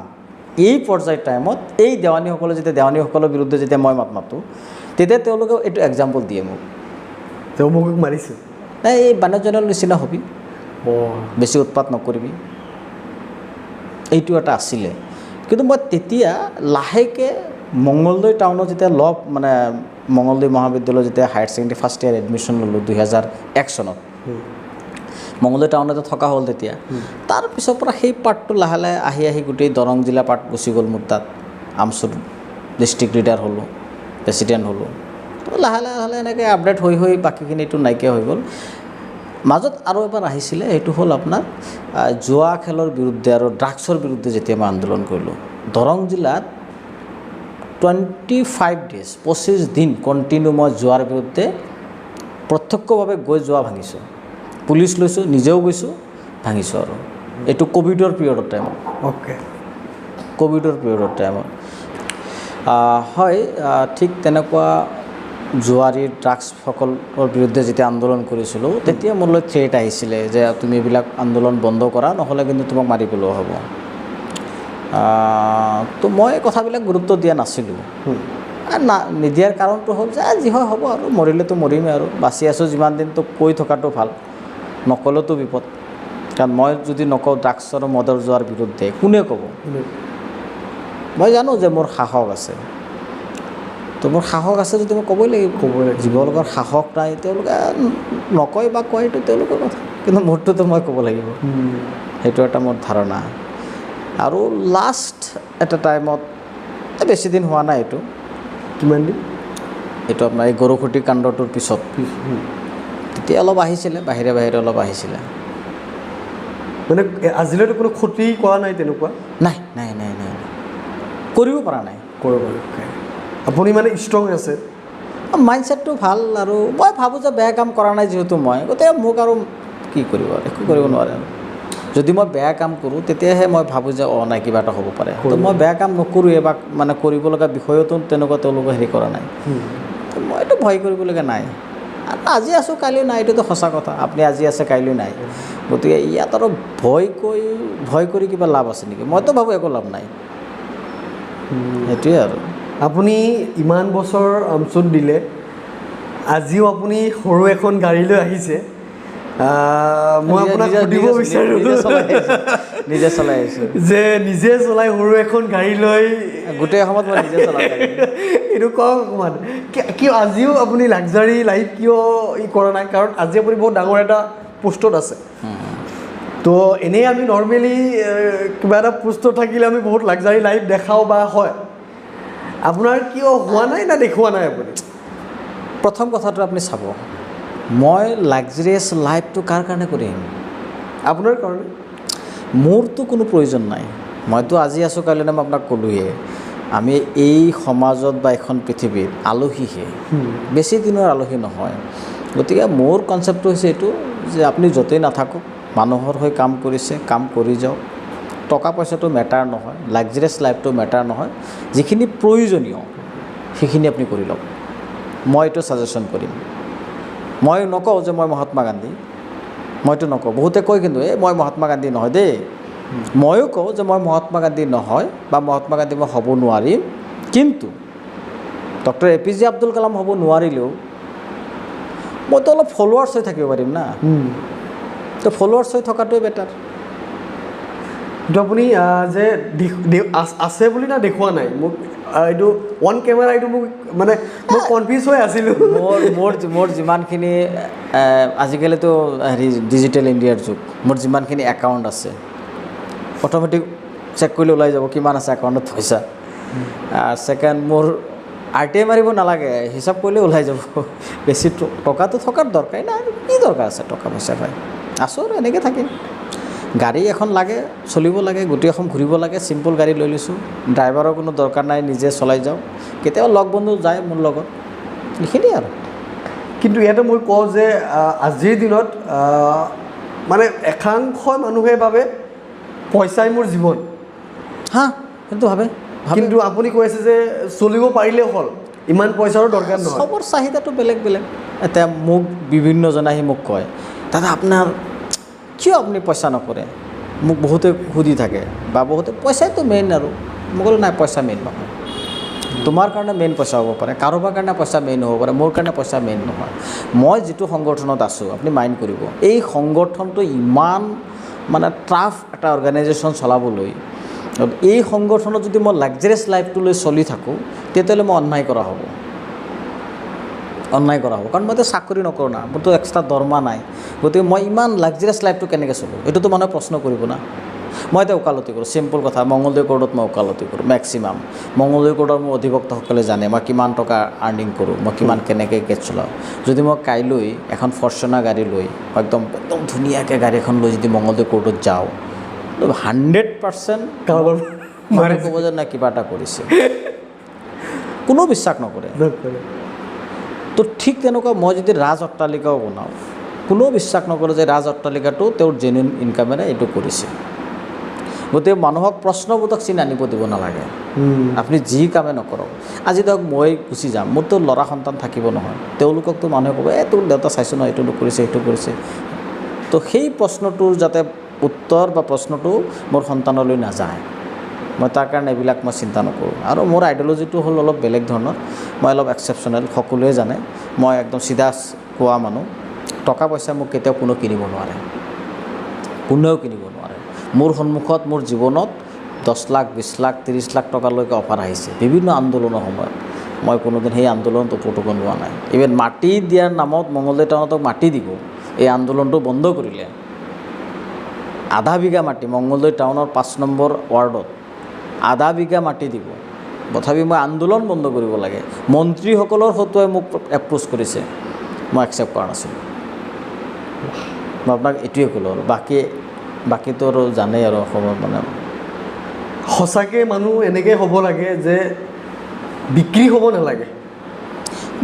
এই পৰ্যায়ৰ টাইমত এই দেৱানীসকলে যেতিয়া দেৱানীসকলৰ বিৰুদ্ধে যেতিয়া মই মাত মাতোঁ, তেতিয়া তেওঁলোকে এইটো এক্সাম্পল দিয়ে মোক।
তেওঁ মোক মাৰিছে,
নাই এই বানেজনৰ নিচিনা হবি, বেছি উৎপাত নকৰিবি, এইটো এটা আছিলে। কিন্তু মই তেতিয়া লাহেকৈ মঙ্গলদৈ টাউনত যেতিয়া মানে মঙ্গলদৈ মহাবিদ্যালয় যেতিয়া higher secondary first year admission ল'লোঁ 2001 চনত, মঙ্গলদৈ টাউনতে থকা হ'ল তেতিয়া। তাৰপিছৰ পৰা সেই পাৰ্টটো লাহে লাহে আহি আহি গোটেই দৰং জিলা পাৰ্ট গুচি গ'ল মোৰ তাত। আমচুৰ ডিষ্ট্ৰিক্ট লিডাৰ হ'লোঁ, প্ৰেচিডেণ্ট হ'লোঁ। তো লাহে লাহে লাহে এনেকৈ আপডেট হৈ হৈ বাকীখিনিটো নাইকিয়া হৈ গ'ল। মাজত আৰু এবাৰ আহিছিলে, সেইটো হ'ল আপোনাৰ জুৱা খেলৰ বিৰুদ্ধে আৰু ড্ৰাগছৰ বিৰুদ্ধে যেতিয়া মই আন্দোলন কৰিলোঁ। দৰং জিলাত 25 ডেজ 25 দিন কণ্টিনিউ মই যোৱাৰ বিৰুদ্ধে প্ৰত্যক্ষভাৱে গৈ যোৱা ভাঙিছোঁ, পুলিচ লৈছোঁ, নিজেও গৈছোঁ, ভাঙিছোঁ। আৰু এইটো ক'ভিডৰ পিৰিয়ডৰ টাইমত,
অ'কে,
ক'ভিডৰ পিৰিয়ডৰ টাইমত হয়। ঠিক তেনেকুৱা জুৱাৰী ড্ৰাগছসকলৰ বিৰুদ্ধে যেতিয়া আন্দোলন কৰিছিলোঁ, তেতিয়া মোলৈ থ্ৰেট আহিছিলে যে তুমি এইবিলাক আন্দোলন বন্ধ কৰা, নহ'লে কিন্তু তোমাক মাৰি পেলোৱা হ'ব। তো মই কথাবিলাক গুৰুত্ব দিয়া নাছিলোঁ। নিদিয়াৰ কাৰণটো হ'ল যে যি হয় হ'ব, আৰু মৰিলেতো মৰিমেই, আৰু বাচি আছোঁ যিমান দিন, তো কৈ থকাটো ভাল, নক'লেতো বিপদ। কাৰণ মই যদি নকওঁ ড্ৰাগছ আৰু মদৰ যোৱাৰ বিৰুদ্ধে, কোনে ক'ব? মই জানো যে মোৰ সাহস আছে, তো মোৰ সাহস আছে যদি মই ক'বই লাগিব। যিবিলাকৰ সাহস নাই তেওঁলোকে নকয় বা কয়, এইটো তেওঁলোকৰ কথা, কিন্তু মোৰটোতো মই ক'ব লাগিব। সেইটো এটা মোৰ ধাৰণা। আৰু লাষ্ট এটা টাইমত, বেছি দিন হোৱা নাই, এইটো
কিমান দিন,
এইটো আপোনাৰ এই গৰুখুটি কাণ্ডটোৰ পিছত, তেতিয়া অলপ আহিছিলে, বাহিৰে বাহিৰে অলপ আহিছিলে।
মানে আজিলৈতো কোনো ক্ষতি কৰা নাই তেনেকুৱা?
নাই নাই নাই নাই, কৰিব পৰা নাই।
কৰিব, আপুনি মানে ষ্ট্ৰং আছে,
মাইণ্ডছেটটো ভাল। আৰু মই ভাবোঁ যে বেয়া কাম কৰা নাই যিহেতু মই, গতিকে মোক আৰু কি কৰিব, আৰু একো কৰিব নোৱাৰে। যদি মই বেয়া কাম কৰোঁ তেতিয়াহে মই ভাবোঁ যে নাই কিবা এটা হ'ব পাৰে। তো মই বেয়া কাম নকৰোঁৱে, বা মানে কৰিব লগা বিষয়তো তেনেকুৱা তেওঁলোকে হেৰি কৰা নাই। মইতো ভয় কৰিবলগীয়া নাই। আজি আছোঁ কাইলৈ নাই, এইটোতো সঁচা কথা। আপুনি আজি আছে কাইলৈ নাই, গতিকে ইয়াত আৰু ভয় কৰি কিবা লাভ আছে নেকি? মইতো ভাবোঁ একো লাভ নাই। সেইটোৱে আৰু।
আপুনি ইমান বছৰ আমচুত দিলে, আজিও আপুনি সৰু এখন গাড়ী লৈ আহিছে। মই আপোনাক সুধিব বিচাৰোঁ,
নিজে চলাই আহিছোঁ
যে নিজে চলাই সৰু এখন গাড়ী লৈ
গোটেই সময়ত মই নিজে চলাই
এইটো কওক অকণমান, কিয় আজিও আপুনি লাক্সাৰী লাইফ কিয় কৰা নাই? কাৰণ আজি আপুনি বহুত ডাঙৰ এটা পোষ্টত আছে। তো এনেই আমি নৰ্মেলি কিবা এটা পোষ্টত থাকিলে আমি বহুত লাক্সাৰী লাইফ দেখাওঁ বা হয়, আপোনাৰ কিয় হোৱা নাই না দেখুওৱা নাই আপুনি?
প্ৰথম কথাটো আপুনি চাব, মই লাক্সাৰিয়াছ লাইফটো কাৰ কাৰণে কৰিম?
আপোনাৰ কাৰণে।
মোৰতো কোনো প্ৰয়োজন নাই। মইতো আজি আছোঁ কাইলৈ নাই, মই আপোনাক ক'লোঁহে। আমি এই সমাজত বা এখন পৃথিৱীত আলহীহে, বেছি দিনৰ আলহী নহয়। গতিকে মোৰ কনচেপ্টটো হৈছে এইটো যে আপুনি য'তেই নাথাকক, মানুহৰ হৈ কাম কৰিছে, কাম কৰি যাওক। টকা পইচাটো মেটাৰ নহয়, লাক্সাৰিয়াছ লাইফটো মেটাৰ নহয়। যিখিনি প্ৰয়োজনীয় সেইখিনি আপুনি কৰি লওক। মই এইটো ছাজেশ্যন কৰিম। মই নকওঁ যে মই মহাত্মা গান্ধী, মইতো নকওঁ। বহুতে কয় কিন্তু মই মহাত্মা গান্ধী নহয় দেই। ময়ো কওঁ যে মই মহাত্মা গান্ধী নহয়, বা মহাত্মা গান্ধী মই হ'ব নোৱাৰিম। কিন্তু ডক্টৰ APJ আব্দুল কালাম হ'ব নোৱাৰিলেও মইতো অলপ ফলোৱাৰ্ছ হৈ থাকিব পাৰিম না। তো ফলোৱাৰ্ছ হৈ থকাটোৱে বেটাৰ।
কিন্তু আপুনি যে আছে বুলি না দেখুওৱা নাই মোক, এইটো অন কেমেৰা, এইটো মোক মানে মই কনফিউজ হৈ আছিলোঁ।
মোৰ যিমানখিনি আজিকালিতো হেৰি ডিজিটেল ইণ্ডিয়াৰ যুগ, মোৰ যিমানখিনি একাউণ্ট আছে অট'মেটিক চেক কৰিলে ওলাই যাব কিমান আছে একাউণ্টত পইচা। ছেকেণ্ড, মোৰ RTI মাৰিব নালাগে, হিচাপ কৰিলে ওলাই যাব। বেছি টকাটো থকাৰ দৰকাৰেই নাই, আৰু কি দৰকাৰ আছে টকা পইচা পাই। আছোঁ আৰু এনেকৈ থাকিম। গাড়ী এখন লাগে, চলিব লাগে, গোটেই অসম ঘূৰিব লাগে, চিম্পল গাড়ী লৈ লৈছোঁ। ড্ৰাইভাৰৰ কোনো দৰকাৰ নাই, নিজে চলাই যাওঁ। কেতিয়াবা লগ বন্ধু যায় মোৰ লগত, এইখিনিয়ে আৰু।
কিন্তু ইয়াতে মই কওঁ যে আজিৰ দিনত মানে একাংশ মানুহে ভাবে পইচাই মোৰ জীৱন।
হা, সেইটো ভাবে।
কিন্তু আপুনি কৈ আছে যে চলিব পাৰিলে হ'ল, ইমান পইচাৰো দৰকাৰ নহয়।
চবৰ চাহিদাটো বেলেগ বেলেগ। এতিয়া মোক বিভিন্নজনে আহি মোক কয়, দাদা আপোনাৰ কিয় আপুনি পইচা নকৰে? মোক বহুতে সুধি থাকে, বা বহুতে পইচাইতো মেইন। আৰু মই ক'লো নাই, পইচা মেইন নহয়। তোমাৰ কাৰণে মেইন পইচা হ'ব পাৰে, কাৰোবাৰ কাৰণে পইচা মেইন হ'ব পাৰে, মোৰ কাৰণে পইচা মেইন নহয়। মই যিটো সংগঠনত আছোঁ, আপুনি মাইণ্ড কৰিব, এই সংগঠনটো ইমান মানে টাফ এটা অৰ্গেনাইজেশ্যন চলাবলৈ, এই সংগঠনত যদি মই লাক্সাৰিয়াছ লাইফটো লৈ চলি থাকোঁ, তেতিয়াহ'লে মই অন্যায় কৰা হ'ব। কাৰণ মইতো চাকৰি নকৰোঁ না, মোৰতো এক্সট্ৰা দৰমহা নাই। গতিকে মই ইমান লাক্সাৰিয়াছ লাইফটো কেনেকৈ চলোঁ, এইটোতো মানুহে প্ৰশ্ন কৰিব না। মই এতিয়া ওকালতি কৰোঁ, চিম্পল কথা। মংগলদৈ কোৰ্টত মই ওকালতি কৰোঁ মেক্সিমাম। মংগলদৈ কোৰ্টৰ মোৰ অধিবক্তাসকলে জানে মই কিমান টকা আৰ্নিং কৰোঁ, মই কিমান কেনেকৈ কেছ চলাওঁ। যদি মই কাইলৈ এখন ফৰ্চুনাৰ গাড়ী লৈ, একদম ধুনীয়াকৈ গাড়ী এখন লৈ যদি মংগলদৈ কোৰ্টত যাওঁ, 100%
কাৰোবাৰ
মানে ক'ব যে নাই কিবা এটা কৰিছে। কোনো বিশ্বাস নকৰে তো ঠিক তেনেকুৱা মই যদি ৰাজ অট্টালিকাও বনাওঁ কোনো বিশ্বাস নকৰে যে ৰাজ অট্টালিকাটো তেওঁৰ জেনুইন ইনকামেৰে এইটো কৰিছে গতিকে মানুহক প্ৰশ্নবোধক চিন আনিব দিব নালাগে আপুনি যি কামে নকৰক আজি ধৰক মই গুচি যাম মোৰতো ল'ৰা সন্তান থাকিব নহয় তেওঁলোককতো মানুহে ক'ব তোৰ দেউতা চাইছোঁ নহয় এইটো কৰিছে সেইটো কৰিছে তো সেই প্ৰশ্নটোৰ যাতে উত্তৰ বা প্ৰশ্নটো মোৰ সন্তানলৈ নাযায় মই তাৰ কাৰণে এইবিলাক মই চিন্তা নকৰোঁ আৰু মোৰ আইডিঅ'লজিটো হ'ল অলপ বেলেগ ধৰণৰ মই অলপ এক্সেপশ্যনেল সকলোৱে জানে মই একদম চিধা কোৱা মানুহ টকা পইচা মোক কেতিয়াও কোনো কিনিব নোৱাৰে কোনেও কিনিব নোৱাৰে মোৰ সন্মুখত মোৰ জীৱনত 10 লাখ 20 লাখ 30 লাখ টকালৈকে অফাৰ আহিছে বিভিন্ন আন্দোলনৰ সময়ত মই কোনোদিন সেই আন্দোলনত উপটোক লোৱা নাই ইভেন মাটি দিয়াৰ নামত মঙলদৈ টাউনতক মাটি দিব এই আন্দোলনটো বন্ধ কৰিলে আধা বিঘা মাটি মঙলদৈ টাউনৰ 5 নম্বৰ ৱাৰ্ডত আধা বিঘা মাটি দিব তথাপি মই আন্দোলন বন্ধ কৰিব লাগে মন্ত্ৰীসকলৰ হতুৱাই মোক এপ্ৰ'চ কৰিছে মই একচেপ্ট কৰা নাছিলোঁ মই আপোনাক এইটোৱে ক'লোঁ আৰু বাকীতো আৰু জানেই আৰু অসমৰ মানে
সঁচাকৈ মানুহ এনেকৈ হ'ব লাগে যে বিক্ৰী হ'ব নালাগে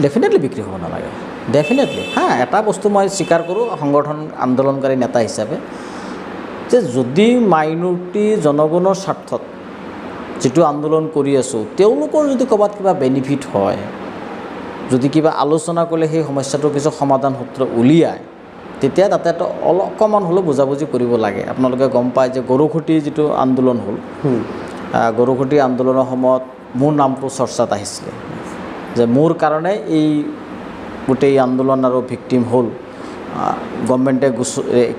ডেফিনেটলি বিক্ৰী হ'ব নালাগে ডেফিনেটলি এটা বস্তু মই স্বীকাৰ কৰোঁ সংগঠন আন্দোলনকাৰী নেতা হিচাপে যে যদি মাইনৰিটি জনগণৰ স্বাৰ্থত যিটো আন্দোলন কৰি আছোঁ তেওঁলোকৰ যদি ক'ৰবাত কিবা বেনিফিট হয় যদি কিবা আলোচনা কৰিলে সেই সমস্যাটোৰ কিছু সমাধান সূত্ৰ উলিয়ায় তেতিয়া তাতে এটা অকণমান হ'লেও বুজাবুজি কৰিব লাগে আপোনালোকে গম পায় যে গৰুখুটি যিটো আন্দোলন হ'ল গৰুখুটি আন্দোলনৰ সময়ত মোৰ নামটো চৰ্চাত আহিছিলে যে মোৰ কাৰণে এই গোটেই আন্দোলন আৰু ভিক্টিম হ'ল গভৰ্ণমেণ্টে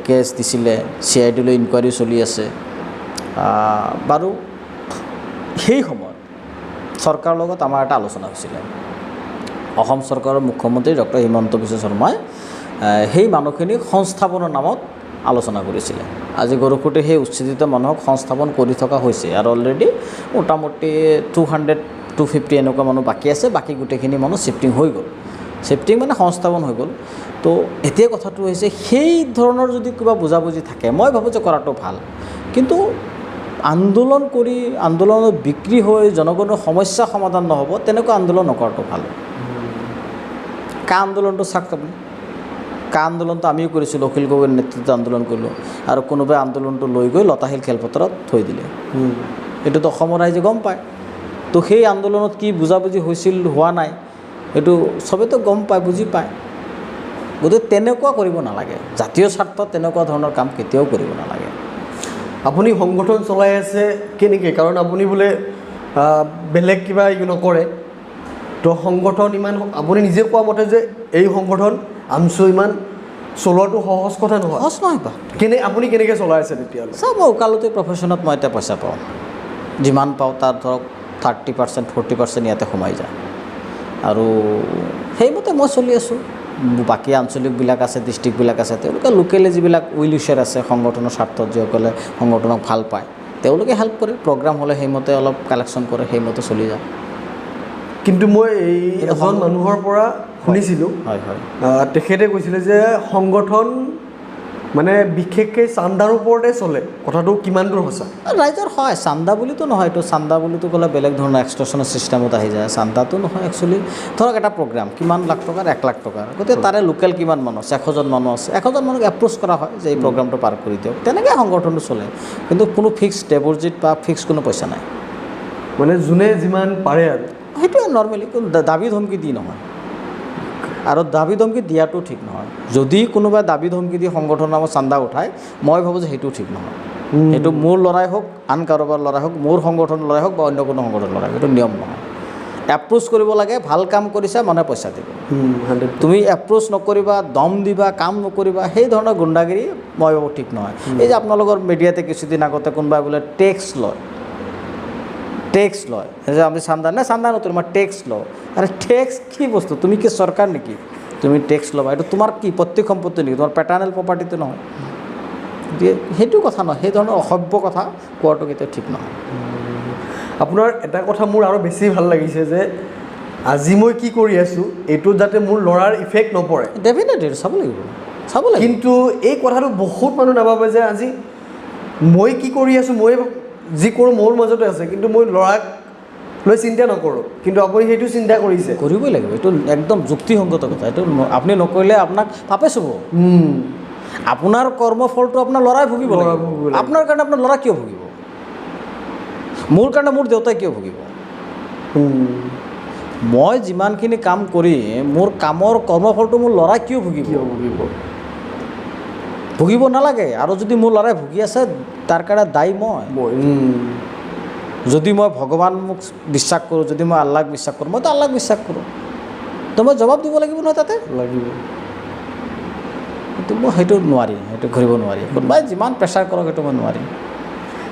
কেছ দিছিলে CID-লৈ ইনকুৱাৰী চলি আছে বাৰু সেই সময়ত চৰকাৰৰ লগত আমাৰ এটা আলোচনা হৈছিলে অসম চৰকাৰৰ মুখ্যমন্ত্ৰী ডক্টৰ হিমন্ত বিশ্ব শৰ্মাই সেই মানুহখিনিক সংস্থাপনৰ নামত আলোচনা কৰিছিলে আজি গৰুখুটি সেই উচ্ছেদিত মানুহক সংস্থাপন কৰি থকা হৈছে আৰু অলৰেডি মোটামুটি 200-250 এনেকুৱা মানুহ বাকী আছে বাকী গোটেইখিনি মানুহ শিফটিং হৈ গ'ল শিফটিং মানে সংস্থাপন হৈ গ'ল তো এতিয়া কথাটো হৈছে সেই ধৰণৰ যদি কিবা বুজাবুজি থাকে মই ভাবোঁ যে কৰাটো ভাল কিন্তু আন্দোলন কৰি আন্দোলনত বিক্ৰী হৈ জনগণৰ সমস্যা সমাধান নহ'ব তেনেকুৱা আন্দোলন নকৰাটো ভাল কা আন্দোলনটো চাওক আপুনি কা আন্দোলনটো আমিও কৰিছিলোঁ অখিল গগৈৰ নেতৃত্বত আন্দোলন কৰিলোঁ আৰু কোনোবাই আন্দোলনটো লৈ গৈ লতাশিল খেলপথাৰত থৈ দিলে এইটোতো অসমৰ ৰাইজে গম পায় তো সেই আন্দোলনত কি বুজাবুজি হৈছিল হোৱা নাই এইটো চবেতো গম পায় বুজি পায় গতিকে তেনেকুৱা কৰিব নালাগে জাতীয় স্বাৰ্থত তেনেকুৱা ধৰণৰ কাম কেতিয়াও কৰিব নালাগে
আপুনি সংগঠন চলাই আছে কেনেকৈ কাৰণ আপুনি বোলে বেলেগ কিবা নকৰে তো সংগঠন ইমান আপুনি নিজে কোৱা মতে যে এই সংগঠন আমচু ইমান চলোৱাটো সহজ কথা নহয়
সহজ নহয় বা
আপুনি কেনেকৈ চলাই আছে তেতিয়াহ'লে
চাওক মই ওকালতি প্ৰফেশ্যনত মই এতিয়া পইচা পাওঁ যিমান পাওঁ তাৰ ধৰক 30% 40% ইয়াতে সোমাই যায় আৰু সেইমতে মই চলি আছোঁ বাকী আঞ্চলিকবিলাক আছে ডিষ্ট্ৰিক্টবিলাক আছে তেওঁলোকে লোকেলি যিবিলাক উইল উইচাৰ আছে সংগঠনৰ স্বাৰ্থত যিসকলে সংগঠনক ভাল পায় তেওঁলোকে হেল্প কৰে প্ৰগ্ৰাম হ'লে সেইমতে অলপ কালেকশ্যন কৰে সেইমতে চলি যায়
কিন্তু মই এই এজন মানুহৰ পৰা শুনিছিলোঁ তেখেতে কৈছিলে যে সংগঠন মানে বিশেষকৈ চান্দাৰ ওপৰতে চলে কথাটো কিমান দূৰ সঁচা
ৰাইজৰ হয় চান্দা বুলিতো নহয় এইটো চান্দা বুলিতো ক'লে বেলেগ ধৰণৰ এক্সটৰ্চনৰ ছিষ্টেমত আহি যায় চান্দাটো নহয় একচুৱেলি ধৰক এটা প্ৰগ্ৰাম কিমান লাখ টকাৰ 1 লাখ টকাৰ গতিকে তাৰে লোকেল কিমান মানুহ আছে 100জন মানুহ আছে 100জন মানুহক এপ্ৰ'চ কৰা হয় যে এই প্ৰগ্ৰামটো পাৰ কৰি দিয়ক তেনেকৈ সংগঠনটো চলে কিন্তু কোনো ফিক্স ডিপ'জিট বা ফিক্স কোনো পইচা নাই
মানে যোনে যিমান পাৰে আৰু
সেইটোৱে নৰ্মেলি কোনো দাবী ধমকি দি নহয় আৰু দাবী ধমকি দিয়াটো ঠিক নহয় যদি কোনোবাই দাবী ধমকি দি সংগঠনৰ নামত চান্দা উঠায় মই ভাবোঁ যে সেইটো ঠিক নহয় সেইটো মোৰ ল'ৰাই হওক আন কাৰোবাৰ ল'ৰাই হওক মোৰ সংগঠনৰ ল'ৰাই হওক বা অন্য কোনো সংগঠনৰ ল'ৰাই সেইটো নিয়ম নহয় এপ্ৰ'চ কৰিব লাগে ভাল কাম কৰিছা মানুহে পইচা দিব তুমি এপ্ৰ'চ নকৰিবা দম দিবা কাম নকৰিবা সেই ধৰণৰ গুণ্ডাগিৰি মই ভাবোঁ ঠিক নহয় এই যে আপোনালোকৰ মিডিয়াতে কিছুদিন আগতে কোনোবাই বোলে টেক্স লয় যে আমি চান্দা নতুন মই টেক্স লওঁ আৰে টেক্স কি বস্তু তুমি কি চৰকাৰ নেকি তুমি টেক্স ল'বা এইটো তোমাৰ কি পৈতৃক সম্পত্তি নেকি তোমাৰ পেটাৰ্নেল প্ৰপাৰ্টিটো নহয় সেইটো কথা নহয় সেই ধৰণৰ অসভ্য কথা কোৱাটো কেতিয়াও ঠিক নহয়
আপোনাৰ এটা কথা মোৰ আৰু বেছি ভাল লাগিছে যে আজি মই কি কৰি আছোঁ এইটো যাতে মোৰ ল'ৰাৰ ইফেক্ট নপৰে
ডেফিনেটলি চাব লাগিব
কিন্তু এই কথাটো বহুত মানুহ নাভাবে যে আজি মই কি কৰি আছোঁ মই যি কৰোঁ মোৰ মাজতে আছে কিন্তু মই লৈ চিন্তা নকৰোঁ, কিন্তু আপুনি সেইটো চিন্তা কৰিছে।
কৰিবই লাগিব, এইটো একদম যুক্তিসংগত কথা। এইটো আপুনি নকৰিলে আপোনাক পাপে চুব। আপোনাৰ কৰ্মফলটো আপোনাৰ ল'ৰাই ভুগিব লাগিব। আপোনাৰ কাৰণে আপোনাৰ ল'ৰা কিয় ভুগিব? মোৰ কাৰণে মোৰ দেউতাই কিয় ভুগিব? মই যিমানখিনি কাম কৰি মোৰ কামৰ কৰ্মফলটো মোৰ ল'ৰাই কিয় ভুগিব? ভুগিব নালাগে। আৰু যদি মোৰ ল'ৰাই ভুগি আছে তাৰ কাৰণে দায়ী মই। যদি মই ভগৱান মোক বিশ্বাস কৰোঁ, যদি মই আল্লাহক বিশ্বাস কৰোঁ, মইতো আল্লাহক বিশ্বাস কৰোঁ, তো মই জবাব দিব লাগিব নহয় তাতে।
লাগিব।
কিন্তু মই সেইটো নোৱাৰি, সেইটো কৰিব নোৱাৰি। কোনোবাই যিমান প্ৰেছাৰ কৰক সেইটো মই নোৱাৰিম।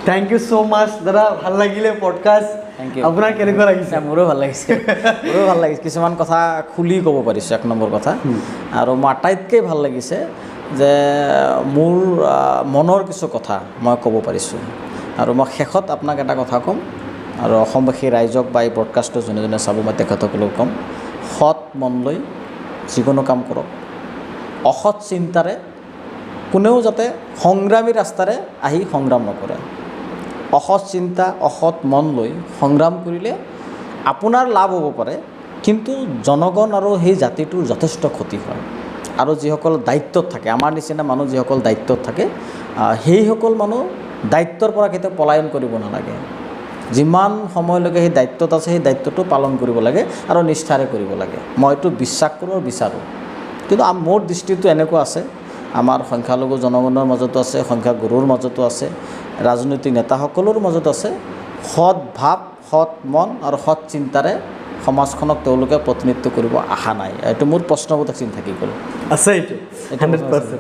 থেংক ইউ ছ' মাছ দাদা, ভাল লাগিলে পডকাষ্ট।
Thank U.
আপোনাৰ কেনেকুৱা লাগিছে?
মোৰো ভাল লাগিছে, মোৰো ভাল লাগিছে। কিছুমান কথা খুলি ক'ব পাৰিছোঁ, এক নম্বৰ কথা। আৰু মোৰ আটাইতকৈ ভাল লাগিছে যে মোৰ মনৰ কিছু কথা মই ক'ব পাৰিছোঁ। আৰু মই শেষত আপোনাক এটা কথা ক'ম, আৰু অসমবাসী ৰাইজক বা এই ব্ৰডকাষ্টটো যোনে যোনে চাব মই তেখেতসকলেও ক'ম, সৎ মন লৈ যিকোনো কাম কৰক। অসৎ চিন্তাৰে কোনেও যাতে সংগ্ৰামী ৰাস্তাৰে আহি সংগ্ৰাম নকৰে। অসৎ চিন্তা, অসৎ মন লৈ সংগ্ৰাম কৰিলে আপোনাৰ লাভ হ'ব পাৰে, কিন্তু জনগণ আৰু সেই জাতিটোৰ যথেষ্ট ক্ষতি হয়। আৰু যিসকল দায়িত্বত থাকে, আমাৰ নিচিনা মানুহ যিসকল দায়িত্বত থাকে, সেইসকল মানুহ দায়িত্বৰ পৰা কেতিয়াও পলায়ন কৰিব নালাগে। যিমান সময়লৈকে সেই দায়িত্বত আছে সেই দায়িত্বটো পালন কৰিব লাগে আৰু নিষ্ঠাৰে কৰিব লাগে। মই এইটো বিশ্বাস কৰোঁ আৰু বিচাৰোঁ। কিন্তু মোৰ দৃষ্টিটো এনেকুৱা আছে, আমাৰ সংখ্যালঘু জনগণৰ মাজতো আছে, সংখ্যাগুৰুৰ মাজতো আছে, ৰাজনৈতিক নেতাসকলৰ মাজত আছে, সৎ ভাৱ, সৎ মন আৰু সৎ চিন্তাৰে সমাজখনক তেওঁলোকে প্ৰতিনিধিত্ব কৰিব আশা নাই। এইটো মোৰ প্ৰশ্নবোধক চিন থাকি গ'ল।
আছে এইটো 100%।